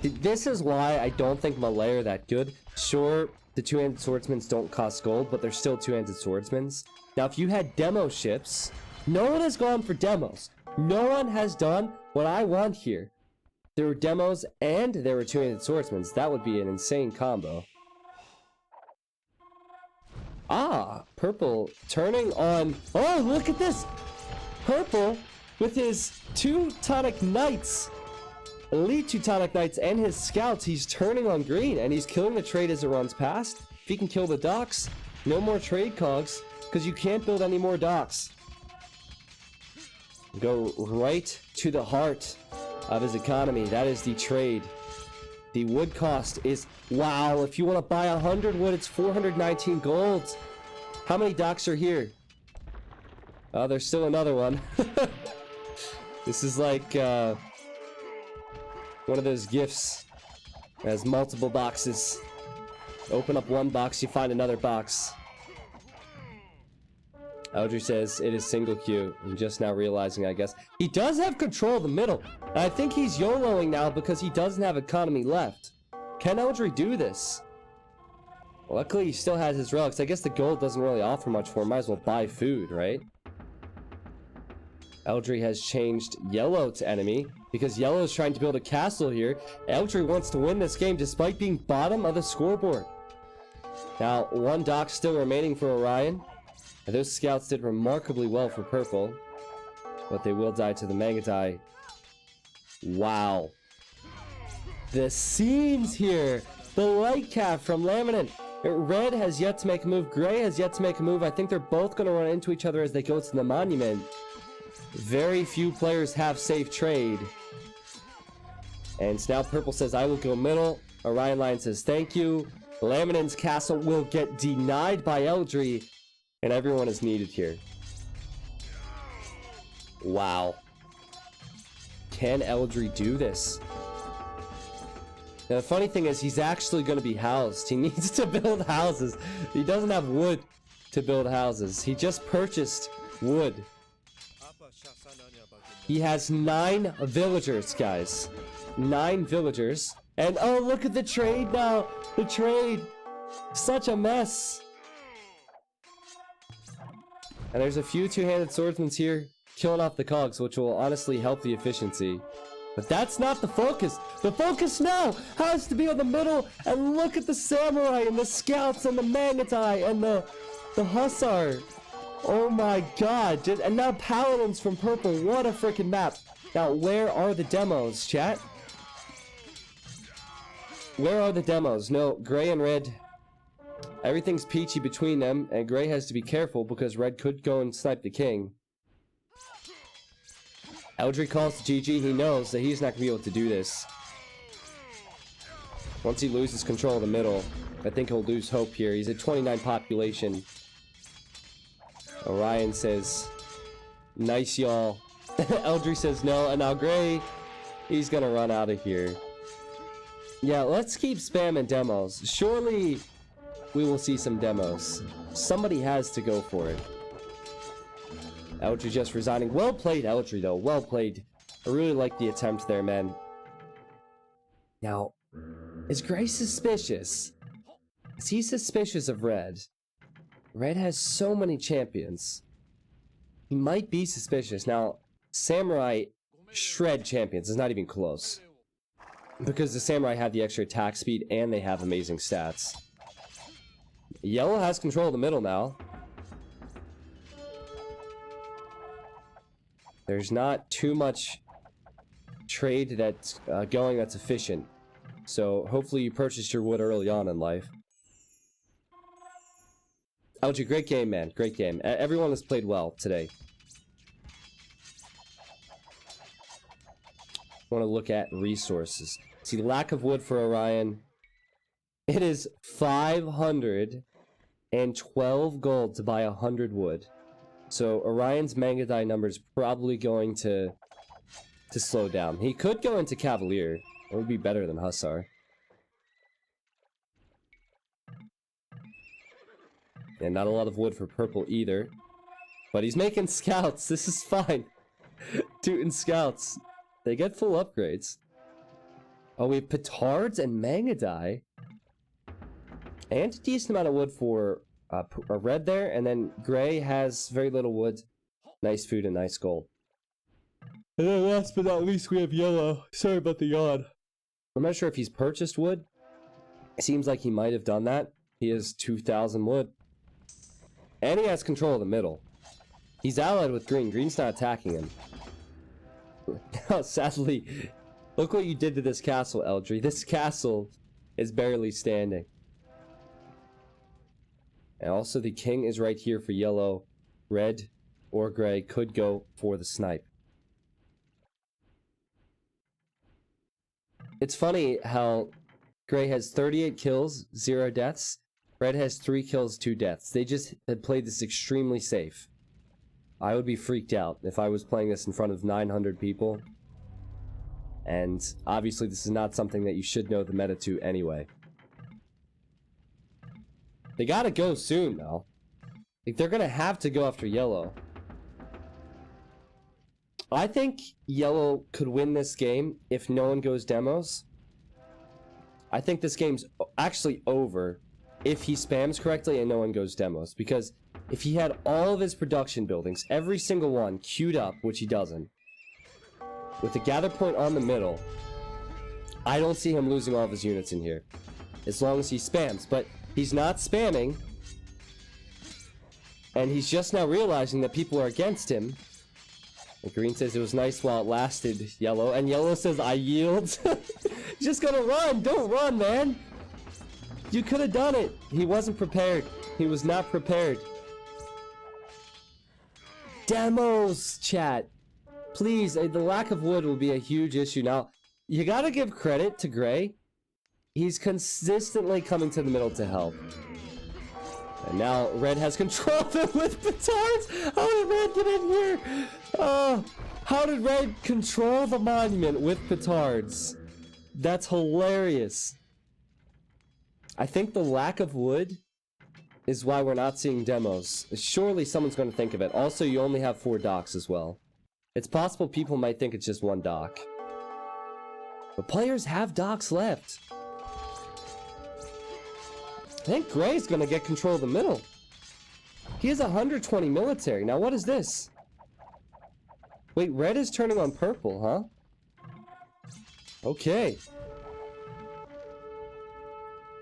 This is why I don't think Malay are that good. Sure, the two-handed swordsmen don't cost gold, but they're still two-handed swordsmen. Now, if you had demo ships, no one has gone for demos. No one has done what I want here. There were demos and there were two-handed swordsmen. That would be an insane combo. Ah, purple turning on... Oh, look at this! Purple with his two Teutonic Knights. Elite Teutonic Knights and his scouts. He's turning on green and he's killing the trade as it runs past. If he can kill the docks, no more trade cogs because you can't build any more docks. Go right to the heart of his economy. That is the trade. The wood cost is, wow, if you want to buy 100 wood, it's 419 gold. How many docks are here? Oh, there's still another one. This is like one of those gifts that has multiple boxes. Open up one box, you find another box. Eldry says it is single queue. I'm just now realizing, I guess. He does have control of the middle. And I think he's YOLOing now because he doesn't have economy left. Can Eldry do this? Well, luckily, he still has his relics. I guess the gold doesn't really offer much for him. Might as well buy food, right? Eldry has changed yellow to enemy because yellow is trying to build a castle here. Eldry wants to win this game despite being bottom of the scoreboard. Now, one dock still remaining for Orion. And those scouts did remarkably well for purple, but they will die to the Mangadai. Wow. The scenes here. The light cap from Laminate. Red has yet to make a move. Gray has yet to make a move. I think they're both going to run into each other as they go to the monument. Very few players have safe trade. And so now purple says, I will go middle. Orion Lion says, thank you. Laminate's castle will get denied by Eldry. And everyone is needed here. Wow. Can Eldry do this? Now, the funny thing is, he's actually going to be housed. He needs to build houses. He doesn't have wood to build houses. He just purchased wood. He has 9 villagers, guys. 9 villagers. And oh, look at the trade now. The trade. Such a mess. And there's a few two-handed swordsmen here killing off the cogs, which will honestly help the efficiency. But that's not the focus. The focus now has to be on the middle. And look at the samurai and the scouts and the Mangadai and the hussar. Oh my god. And now paladins from purple. What a freaking map. Now, where are the demos, chat? Where are the demos? No, gray and red. Everything's peachy between them, and gray has to be careful because red could go and snipe the king. Eldry calls to GG. He knows that he's not going to be able to do this. Once he loses control of the middle, I think he'll lose hope here. He's at 29 population. Orion says, nice y'all. Eldry says no, and now gray, he's going to run out of here. Yeah, let's keep spamming demos. Surely we will see some demos. Somebody has to go for it. Eldry just resigning. Well played, Eldry, though. Well played. I really like the attempt there, man. Now, is Gray suspicious? Is he suspicious of Red? Red has so many champions. He might be suspicious. Now, Samurai shred champions. It's not even close. Because the Samurai have the extra attack speed and they have amazing stats. Yellow has control of the middle now. There's not too much trade that's going that's efficient. So hopefully you purchased your wood early on in life. Eldry, great game, man. Great game. Everyone has played well today. Want to look at resources. See, lack of wood for Orion. It is 512 gold to buy 100 wood. So Orion's Mangadai number is probably going to slow down. He could go into Cavalier. It would be better than Hussar. And not a lot of wood for purple either. But he's making scouts. This is fine. Tootin' scouts. They get full upgrades. Oh, we have Petards and Mangadai. And a decent amount of wood for red there, and then gray has very little wood. Nice food and nice gold. And then last but not least, we have yellow. Sorry about the yawn. I'm not sure if he's purchased wood. It seems like he might have done that. He has 2,000 wood. And he has control of the middle. He's allied with green. Green's not attacking him. Now, sadly, look what you did to this castle, Eldry. This castle is barely standing. And also the king is right here for yellow. Red or gray could go for the snipe. It's funny how gray has 38 kills, 0 deaths. Red has 3 kills, 2 deaths. They just had played this extremely safe. I would be freaked out if I was playing this in front of 900 people. And obviously this is not something that you should know the meta to anyway. They gotta go soon though. Like, they're gonna have to go after yellow. I think yellow could win this game if no one goes demos. I think this game's actually over if he spams correctly and no one goes demos. Because if he had all of his production buildings, every single one, queued up, which he doesn't, with the gather point on the middle, I don't see him losing all of his units in here. As long as he spams. But he's not spamming. And he's just now realizing that people are against him. And green says it was nice while it lasted, yellow. And yellow says, I yield. Just gonna run. Don't run, man. You could have done it. He wasn't prepared. He was not prepared. Demos, chat. Please, the lack of wood will be a huge issue. Now, you gotta give credit to Gray. He's consistently coming to the middle to help. And now Red has control of it with petards. How did Red get in here? How did Red control the monument with petards? That's hilarious. I think the lack of wood is why we're not seeing demos. Surely someone's going to think of it. Also, you only have 4 docks as well. It's possible people might think it's just 1 dock. But players have docks left. I think Gray's gonna get control of the middle. He has 120 military. Now what is this? Wait, red is turning on purple, huh? Okay.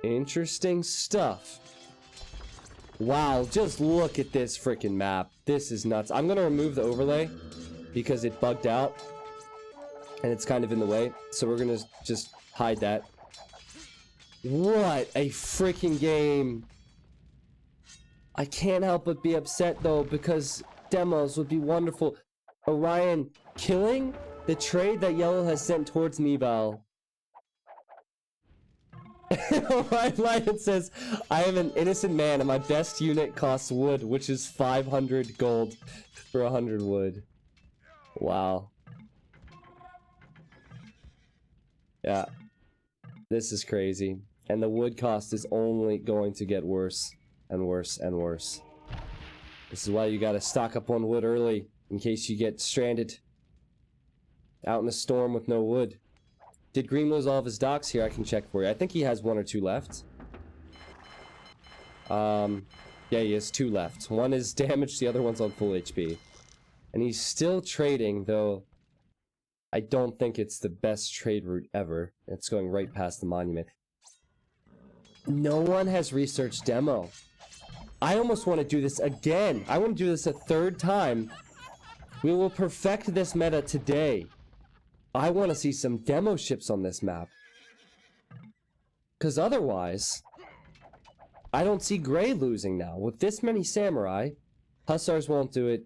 Interesting stuff. Wow, just look at this freaking map. This is nuts. I'm gonna remove the overlay because it bugged out and it's kind of in the way. So we're gonna just hide that. What a freaking game. I can't help but be upset though, because demos would be wonderful. Orion killing the trade that yellow has sent towards Nibal. Orion says, I am an innocent man and my best unit costs wood, which is 500 gold for 100 wood. Wow. Yeah. This is crazy. And the wood cost is only going to get worse and worse and worse. This is why you gotta stock up on wood early, in case you get stranded out in a storm with no wood. Did Green lose all of his docks? Here, I can check for you. I think he has 1 or 2 left. Yeah, he has 2 left. One is damaged, the other one's on full HP. And he's still trading, though I don't think it's the best trade route ever. It's going right past the monument. No one has researched demo. I almost want to do this again. I want to do this a 3rd time. We will perfect this meta today. I want to see some demo ships on this map. Because otherwise, I don't see Gray losing now. With this many samurai, Hussars won't do it.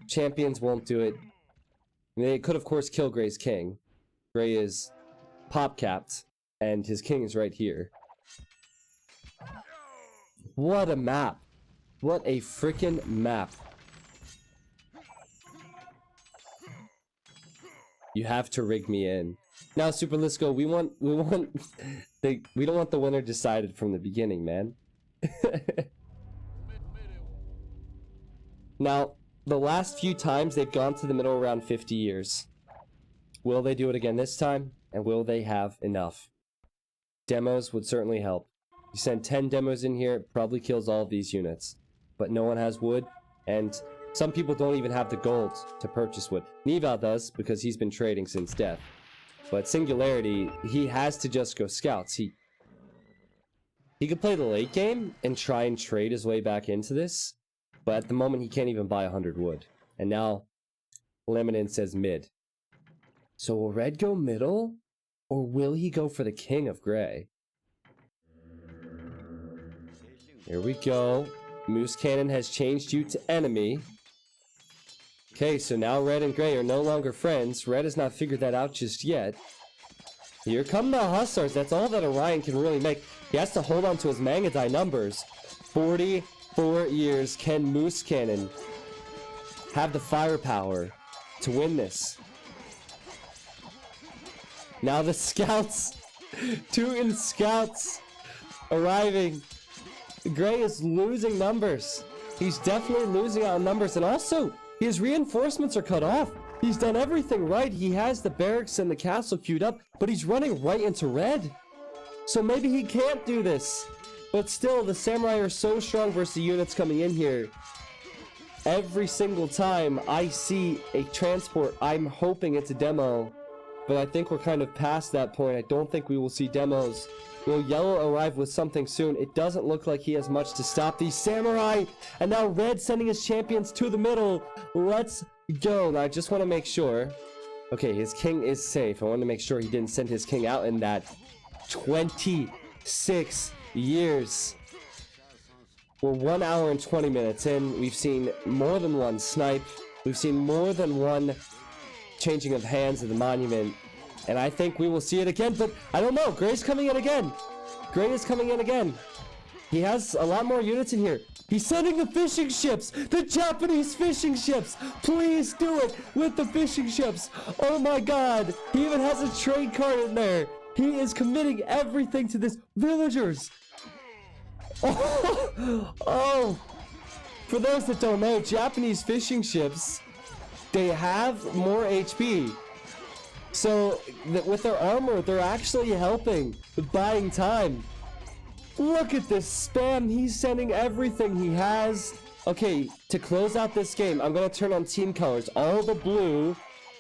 Champions won't do it. They could, of course, kill Gray's king. Gray is pop-capped, and his king is right here. What a map. What a freaking map. You have to rig me in. Now, Super Lisco, we don't want the winner decided from the beginning, man. Now, the last few times they've gone to the middle around 50 years. Will they do it again this time? And will they have enough? Demos would certainly help. You send 10 demos in here, it probably kills all of these units. But no one has wood, and some people don't even have the gold to purchase wood. Neval does, because he's been trading since death. But Singularity, he has to just go scouts. He could play the late game and try and trade his way back into this, but at the moment he can't even buy 100 wood. And now, Lemon says mid. So will Red go middle, or will he go for the King of Gray? Here we go. Moose Cannon has changed you to enemy. Okay, so now Red and Gray are no longer friends. Red has not figured that out just yet. Here come the Hussars. That's all that Orion can really make. He has to hold on to his Mangadai numbers. 44 years. Can Moose Cannon have the firepower to win this? Now the scouts. Teuton scouts arriving. Gray is losing numbers. He's definitely losing out on numbers. And also, his reinforcements are cut off. He's done everything right. He has the barracks and the castle queued up, but he's running right into red. So maybe he can't do this. But still, the samurai are so strong versus the units coming in here. Every single time I see a transport, I'm hoping it's a demo. But I think we're kind of past that point. I don't think we will see demos. Will Yellow arrive with something soon? It doesn't look like he has much to stop these samurai. And now Red sending his champions to the middle. Let's go. Now I just want to make sure. Okay, his king is safe. I want to make sure he didn't send his king out in that 26 years. We're 1 hour and 20 minutes in. We've seen more than one snipe. We've seen more than one changing of hands of the monument. And I think we will see it again, but I don't know. Gray's coming in again. Gray is coming in again. He has a lot more units in here. He's sending the fishing ships. The Japanese fishing ships. Please do it with the fishing ships. Oh my god. He even has a trade card in there. He is committing everything to this. Villagers. Oh. For those that don't know, Japanese fishing ships, they have more HP. So, with their armor, they're actually helping with buying time. Look at this spam. He's sending everything he has. Okay, to close out this game, I'm going to turn on team colors. All the blue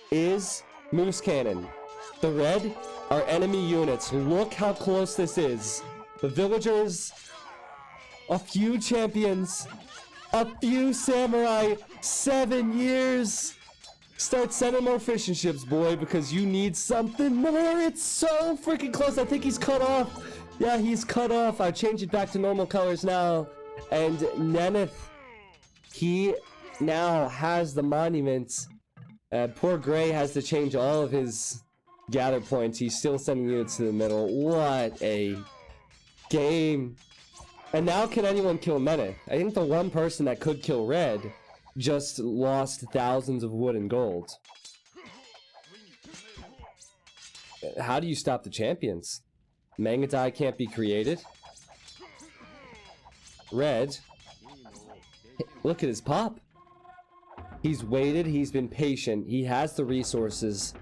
is Moose Cannon. The red are enemy units. Look how close this is. The villagers, a few champions, a few samurai, 7 years. Start sending more fishing ships, boy, because you need something more. It's so freaking close. I think he's cut off. Yeah, he's cut off. I changed it back to normal colors now. And Neneth, he now has the monuments. Poor Gray has to change all of his gather points. He's still sending units to the middle. What a game. And now can anyone kill Neneth? I think the one person that could kill Red just lost thousands of wood and gold. How do you stop the champions? Mangadai can't be created. Red, look at his pop. He's waited, he's been patient, he has the resources.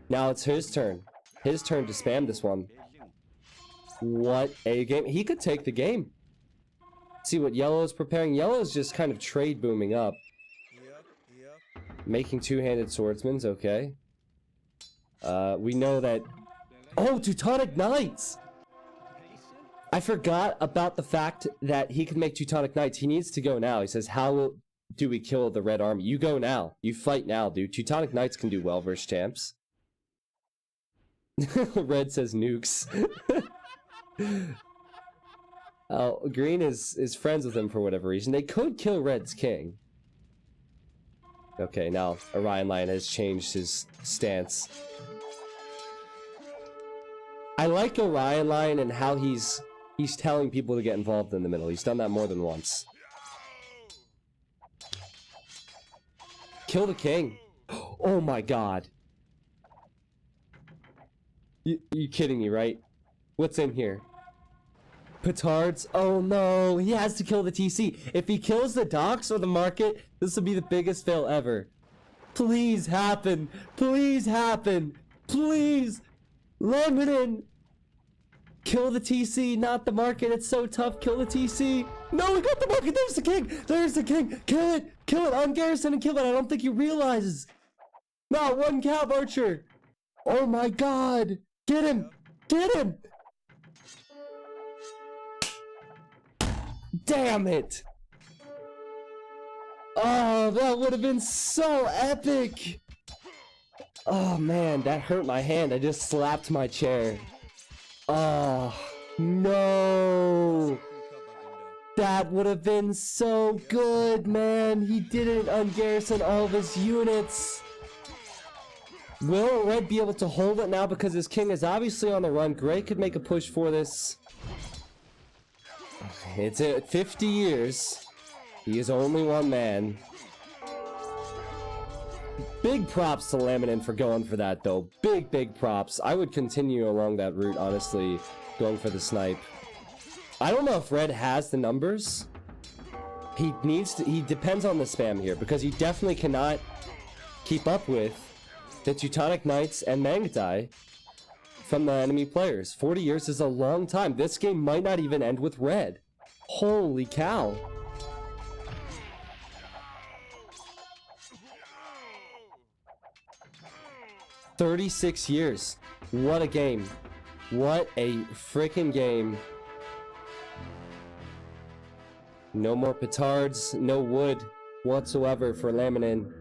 Now it's his turn. His turn to spam this one. What a game. He could take the game. See what Yellow's preparing. Yellow's just kind of trade booming up. Making two-handed swordsmans, okay. We know that... Oh, Teutonic Knights! I forgot about the fact that he can make Teutonic Knights. He needs to go now. He says, how do we kill the Red Army? You go now. You fight now, dude. Teutonic Knights can do well versus champs. Red says nukes. Oh, Green is friends with him for whatever reason. They could kill Red's king. Okay, now Orion Lion has changed his stance. I like Orion Lion and how he's telling people to get involved in the middle. He's done that more than once. Kill the king. Oh my god. You kidding me, right? What's in here? Petards? Oh no, he has to kill the TC. If he kills the docks or the market, this will be the biggest fail ever. Please happen. Please happen. Please. Lemon. Kill the TC, not the market. It's so tough. Kill the TC. No, we got the market. There's the king. There's the king. Kill it. Kill it. On Garrison and kill it. I don't think he realizes. Not one cav archer. Oh my god. Get him. Get him. Damn it. Oh, that would have been so epic. Oh man, that hurt my hand. I just slapped my chair. Oh, no. That would have been so good, man. He didn't ungarrison all of his units. Will Red be able to hold it now because his king is obviously on the run? Gray could make a push for this. It's at 50 years. He is only one man. Big props to Laminin for going for that, though. Big props. I would continue along that route, honestly, going for the snipe. I don't know if Red has the numbers. He depends on the spam here, because he definitely cannot keep up with the Teutonic Knights and Mangadai from the enemy players. 40 years is a long time. This game might not even end with Red. Holy cow. "36 years. What a game. What a freaking game. No more petards, no wood whatsoever for Laminin.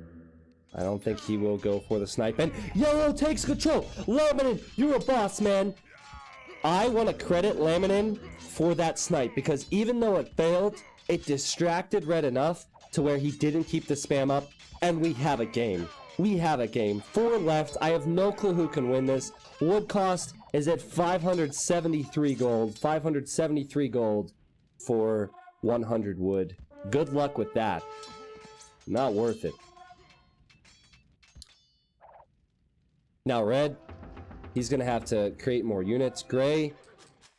I don't think he will go for the snipe. And Yellow takes control. Laminin, you're a boss, man. I want to credit Laminin for that snipe, because even though it failed, it distracted Red enough to where he didn't keep the spam up, and we have a game. We have a game. 4 left. I have no clue who can win this. Wood cost is at 573 gold. 573 gold for 100 wood. Good luck with that. Not worth it. Now Red, he's gonna have to create more units. Gray,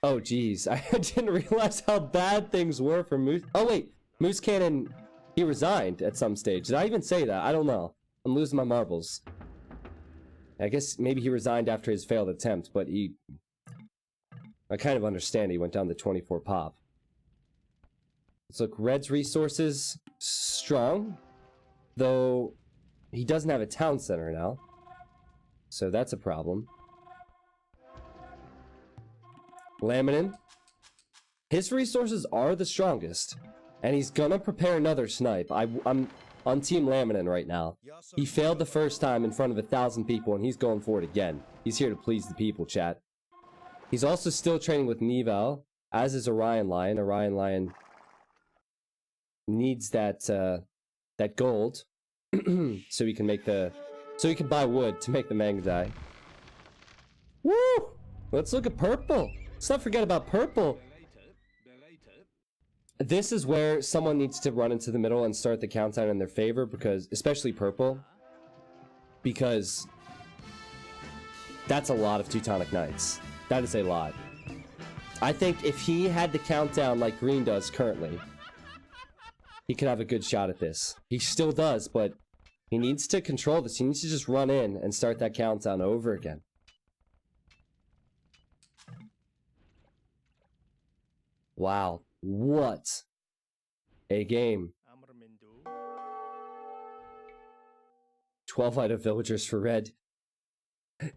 oh geez, I didn't realize how bad things were for Moose. Oh wait, Moose Cannon, he resigned at some stage. Did I even say that? I don't know. I'm losing my marbles. I guess maybe he resigned after his failed attempt, but I kind of understand he went down to 24 pop. Let's look. Red's resources, strong. Though, he doesn't have a town center now. So that's a problem. Laminin. His resources are the strongest. And he's gonna prepare another snipe. I'm on Team Laminin right now. He failed the first time in front of 1,000 people, and he's going for it again. He's here to please the people, chat. He's also still training with Neval, as is Orion Lion. Orion Lion needs that that gold so he can make so he can buy wood to make the Mangadai. Woo! Let's look at purple. Let's not forget about purple. This is where someone needs to run into the middle and start the countdown in their favor, because, especially purple, because that's a lot of Teutonic Knights. That is a lot. I think if he had the countdown like green does currently, he could have a good shot at this. He still does, but he needs to control this. He needs to just run in and start that countdown over again. Wow. What a game. 12 out of villagers for Red.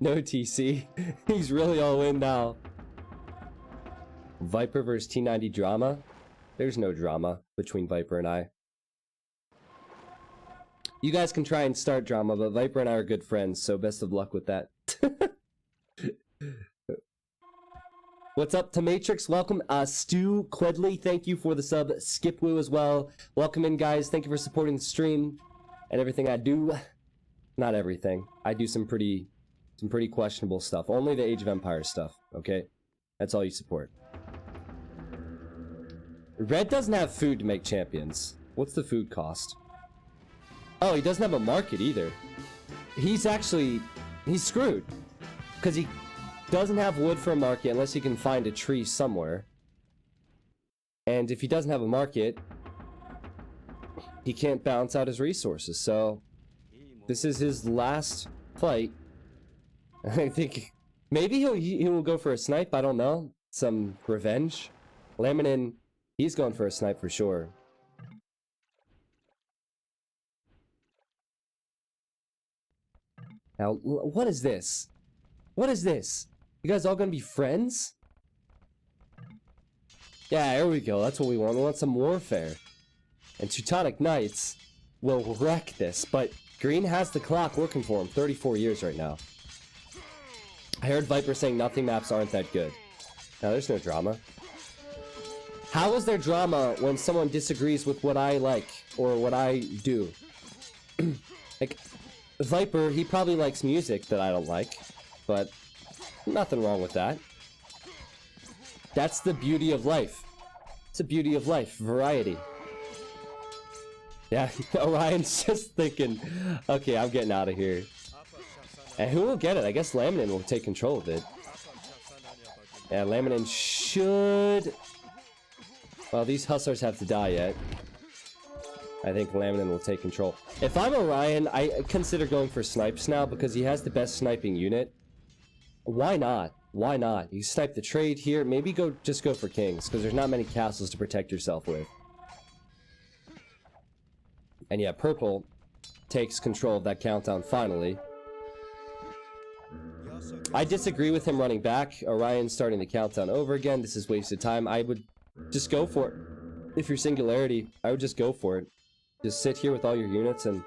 No TC. He's really all in now. Viper versus T90 drama? There's no drama between Viper and I. You guys can try and start drama, but Viper and I are good friends, so best of luck with that. What's up to Matrix? Welcome. Stu Quedley, thank you for the sub. Skipwoo as well. Welcome in, guys. Thank you for supporting the stream and everything I do. Not everything. I do some pretty questionable stuff. Only the Age of Empires stuff, okay? That's all you support. Red doesn't have food to make champions. What's the food cost? Oh, he doesn't have a market either. He's screwed. Because he doesn't have wood for a market unless he can find a tree somewhere. And if he doesn't have a market, he can't balance out his resources. So this is his last fight. I think maybe he will go for a snipe. I don't know. some revenge. Laminin, he's going for a snipe for sure. Now, what is this? What is this? You guys all gonna be friends? Yeah, here we go. That's what we want. We want some warfare. And Teutonic Knights will wreck this, but Green has the clock working for him. 34 years right now. I heard Viper saying nothing maps aren't that good. Now, there's no drama. How is there drama when someone disagrees with what I like or what I do? Like, Viper, he probably likes music that I don't like, but nothing wrong with that. That's the beauty of life. It's the beauty of life, variety. Yeah, Orion's just thinking, okay, I'm getting out of here. And who will get it? I guess Laminin will take control of it. Yeah, Laminin should... Well, these hustlers have to die yet. I think Laminin will take control. If I'm Orion, I consider going for snipes now because he has the best sniping unit. Why not? Why not? You snipe the trade here. Maybe just go for kings because there's not many castles to protect yourself with. And yeah, purple takes control of that countdown finally. I disagree with him running back. Orion starting the countdown over again. This is wasted time. I would just go for it. If you're Singularity, I would just go for it. Just sit here with all your units and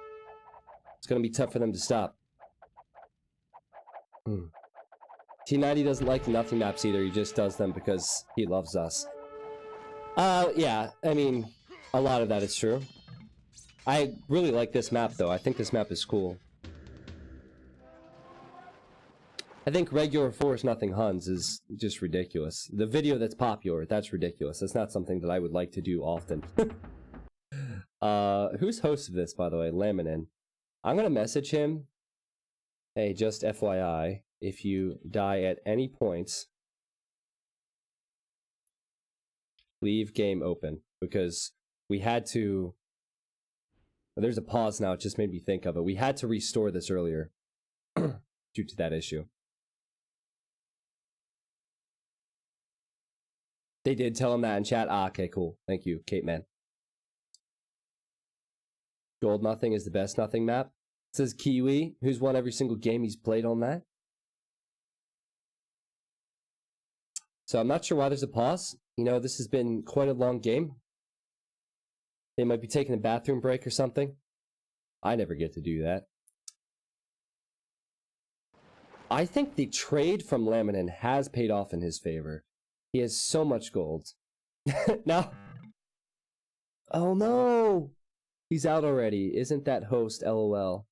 it's going to be tough for them to stop. T90 doesn't like the nothing maps either. He just does them because he loves us. Yeah, I mean, a lot of that is true. I really like this map though. I think this map is cool. I think regular Force Nothing Huns is just ridiculous. The video that's popular, that's ridiculous. That's not something that I would like to do often. Who's host of this, by the way? Laminin. I'm gonna message him. Hey, just FYI, if you die at any points, leave game open. Because we had to... There's a pause now, it just made me think of it. We had to restore this earlier. Due to that issue. They did tell him that in chat. Ah, okay, cool. Thank you, Kate Man. Gold Nothing is the best Nothing map. Says Kiwi, who's won every single game he's played on that. So I'm not sure why there's a pause. You know, this has been quite a long game. They might be taking a bathroom break or something. I never get to do that. I think the trade from Laminin has paid off in his favor. He has so much gold. Now... Oh no! He's out already. Isn't that host LOL?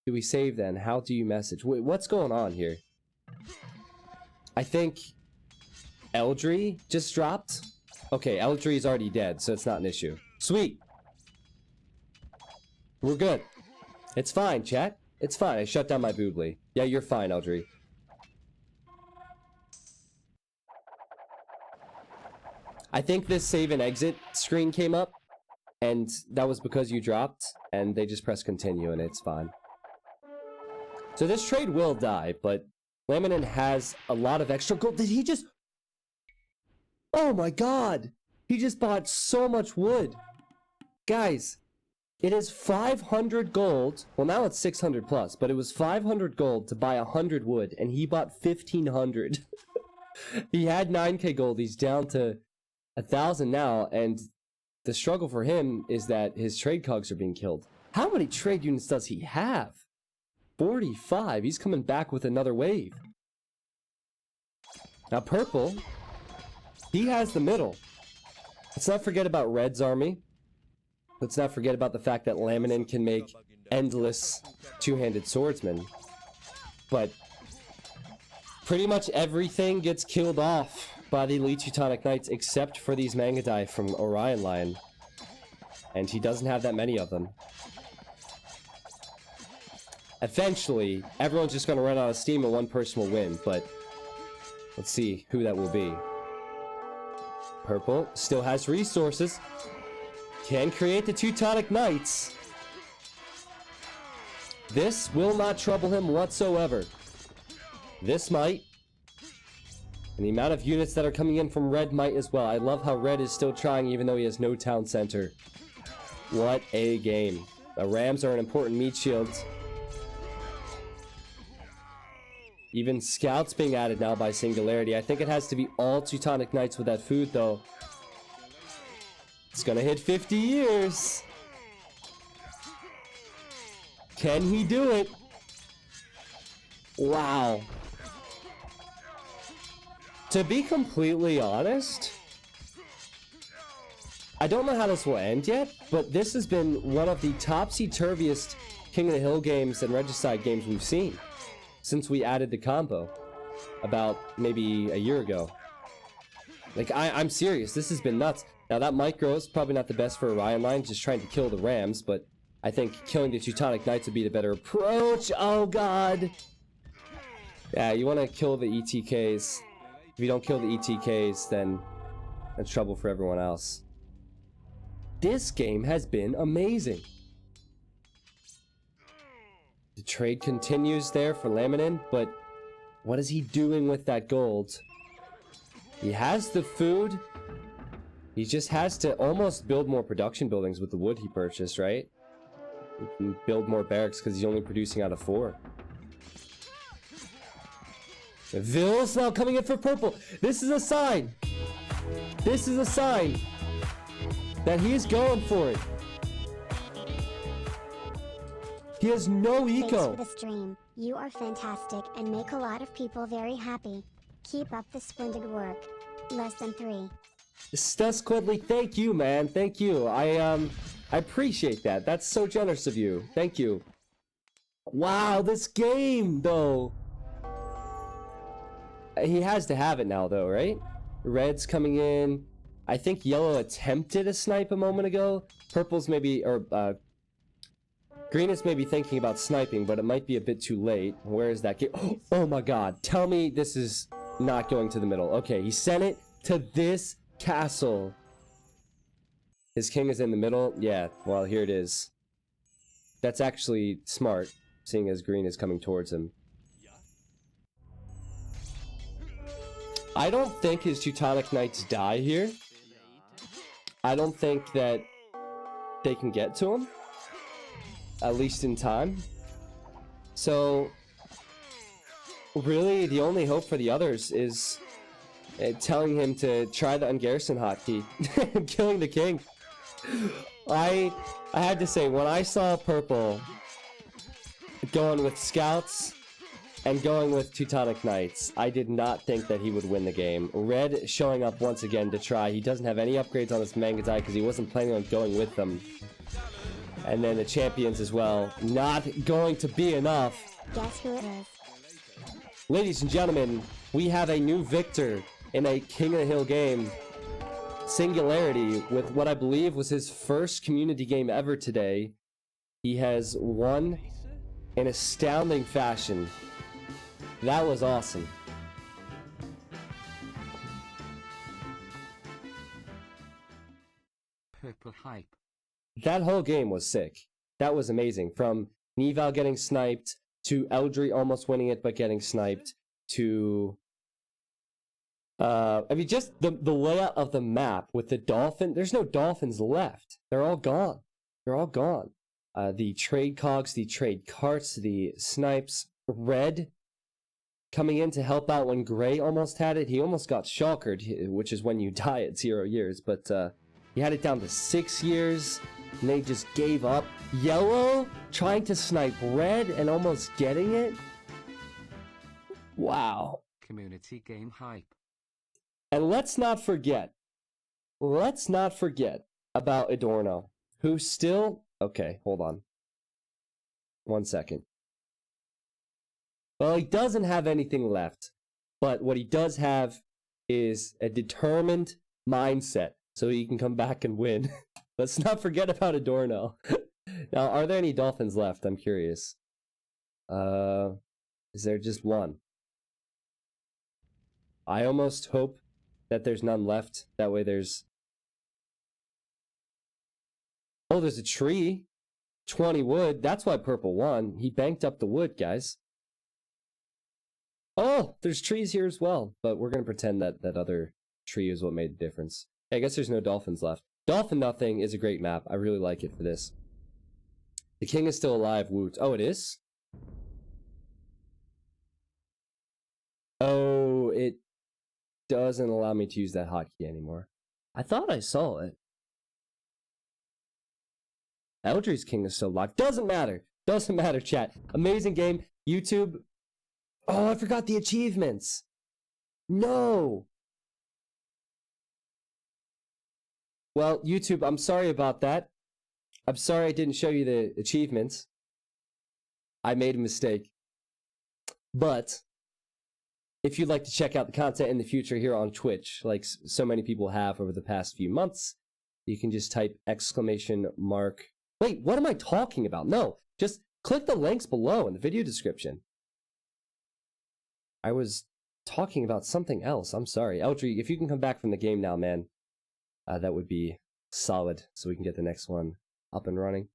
Do we save then? How do you message? Wait, what's going on here? I think... Eldry just dropped? Okay, Eldry's already dead, so it's not an issue. Sweet! We're good. It's fine, chat. It's fine. I shut down my boobly. Yeah, you're fine, Eldry. I think this save and exit screen came up, and that was because you dropped, and they just pressed continue, and it's fine. So this trade will die, but Laminin has a lot of extra gold. Did he just... Oh my god! He just bought so much wood! Guys, it is 500 gold. Well, now it's 600 plus, but it was 500 gold to buy 100 wood, and he bought 1,500. He had 9k gold. He's down to 1,000 now, and the struggle for him is that his trade cogs are being killed. How many trade units does he have? 45. He's coming back with another wave. Now, purple, he has the middle. Let's not forget about Red's army. Let's not forget about the fact that Laminin can make endless two-handed swordsmen. But pretty much everything gets killed off by the Elite Teutonic Knights except for these Mangadai from Orion Line. And he doesn't have that many of them. Eventually, everyone's just going to run out of steam and one person will win, but let's see who that will be. Purple still has resources. Can create the Teutonic Knights. This will not trouble him whatsoever. This might. And the amount of units that are coming in from red might as well. I love how red is still trying even though he has no town center. What a game. The Rams are an important meat shield. Even scouts being added now by Singularity. I think it has to be all Teutonic Knights with that food though. It's gonna hit 50 years. Can he do it? Wow. To be completely honest, I don't know how this will end yet, but this has been one of the topsy-turviest King of the Hill games and Regicide games we've seen since we added the combo about maybe a year ago. Like, I'm serious. This has been nuts. Now, that micro is probably not the best for Orion line, just trying to kill the Rams, but I think killing the Teutonic Knights would be the better approach. Oh, God. Yeah, you want to kill the ETKs. If you don't kill the ETKs, then that's trouble for everyone else. This game has been amazing. The trade continues there for Laminin, but what is he doing with that gold? He has the food. He just has to almost build more production buildings with the wood he purchased, right? He can build more barracks because he's only producing out of 4. Ville's now coming in for purple. This is a sign. This is a sign that he's going for it. He has no eco. Thanks for the stream. You are fantastic and make a lot of people very happy. Keep up the splendid work. Less than 3. Stus Quidley, thank you, man. Thank you. I appreciate that. That's so generous of you. Thank you. Wow, this game though. He has to have it now though, right? Red's coming in. I think yellow attempted a snipe a moment ago. Purple's maybe, or green is maybe thinking about sniping, but it might be a bit too late. Where is that game? Oh my god, tell me this is not going to the middle. Okay, he sent it to this castle. His king is in the middle. Yeah, well, here it is. That's actually smart, seeing as green is coming towards him. I don't think his Teutonic Knights die here. I don't think that they can get to him. At least in time. So, really, the only hope for the others is telling him to try the ungarrison hotkey and killing the king. I had to say, when I saw purple going with scouts and going with Teutonic Knights, I did not think that he would win the game. Red showing up once again to try. He doesn't have any upgrades on his Mangadai because he wasn't planning on going with them. And then the champions as well. Not going to be enough. Guess who it is? Ladies and gentlemen, we have a new victor in a King of the Hill game. Singularity, with what I believe was his first community game ever today. He has won in astounding fashion. That was awesome. Purple hype. That whole game was sick. That was amazing. From Nival getting sniped, to Eldry almost winning it but getting sniped, to... I mean, just the layout of the map with the dolphin. There's no dolphins left. They're all gone. They're all gone. The trade cogs, the trade carts, the snipes. Red coming in to help out when Gray almost had it. He almost got shulkered, which is when you die at 0 years. But he had it down to 6 years, and they just gave up. Yellow trying to snipe red and almost getting it. Wow. Community game hype. And let's not forget about Adorno, who still... Okay, hold on. 1 second. Well, he doesn't have anything left, but what he does have is a determined mindset, so he can come back and win. Let's not forget about Adorno. Now, are there any dolphins left? I'm curious. Is there just one? I almost hope that there's none left. That way there's... Oh, there's a tree. 20 wood. That's why purple won. He banked up the wood, guys. Oh, there's trees here as well, but we're gonna pretend that that other tree is what made the difference. I guess there's no dolphins left. Dolphin Nothing is a great map. I really like it for this. The king is still alive, woot. Oh, it is? Oh, it doesn't allow me to use that hotkey anymore. I thought I saw it. Eldry's king is still locked. Doesn't matter. Doesn't matter, chat. Amazing game. YouTube. Oh, I forgot the achievements. No. Well, YouTube, I'm sorry about that. I'm sorry I didn't show you the achievements. I made a mistake. But if you'd like to check out the content in the future here on Twitch, like so many people have over the past few months, you can just type exclamation mark. Wait, what am I talking about? No, just click the links below in the video description. I was talking about something else. I'm sorry. Eldry, if you can come back from the game now, man, that would be solid so we can get the next one up and running.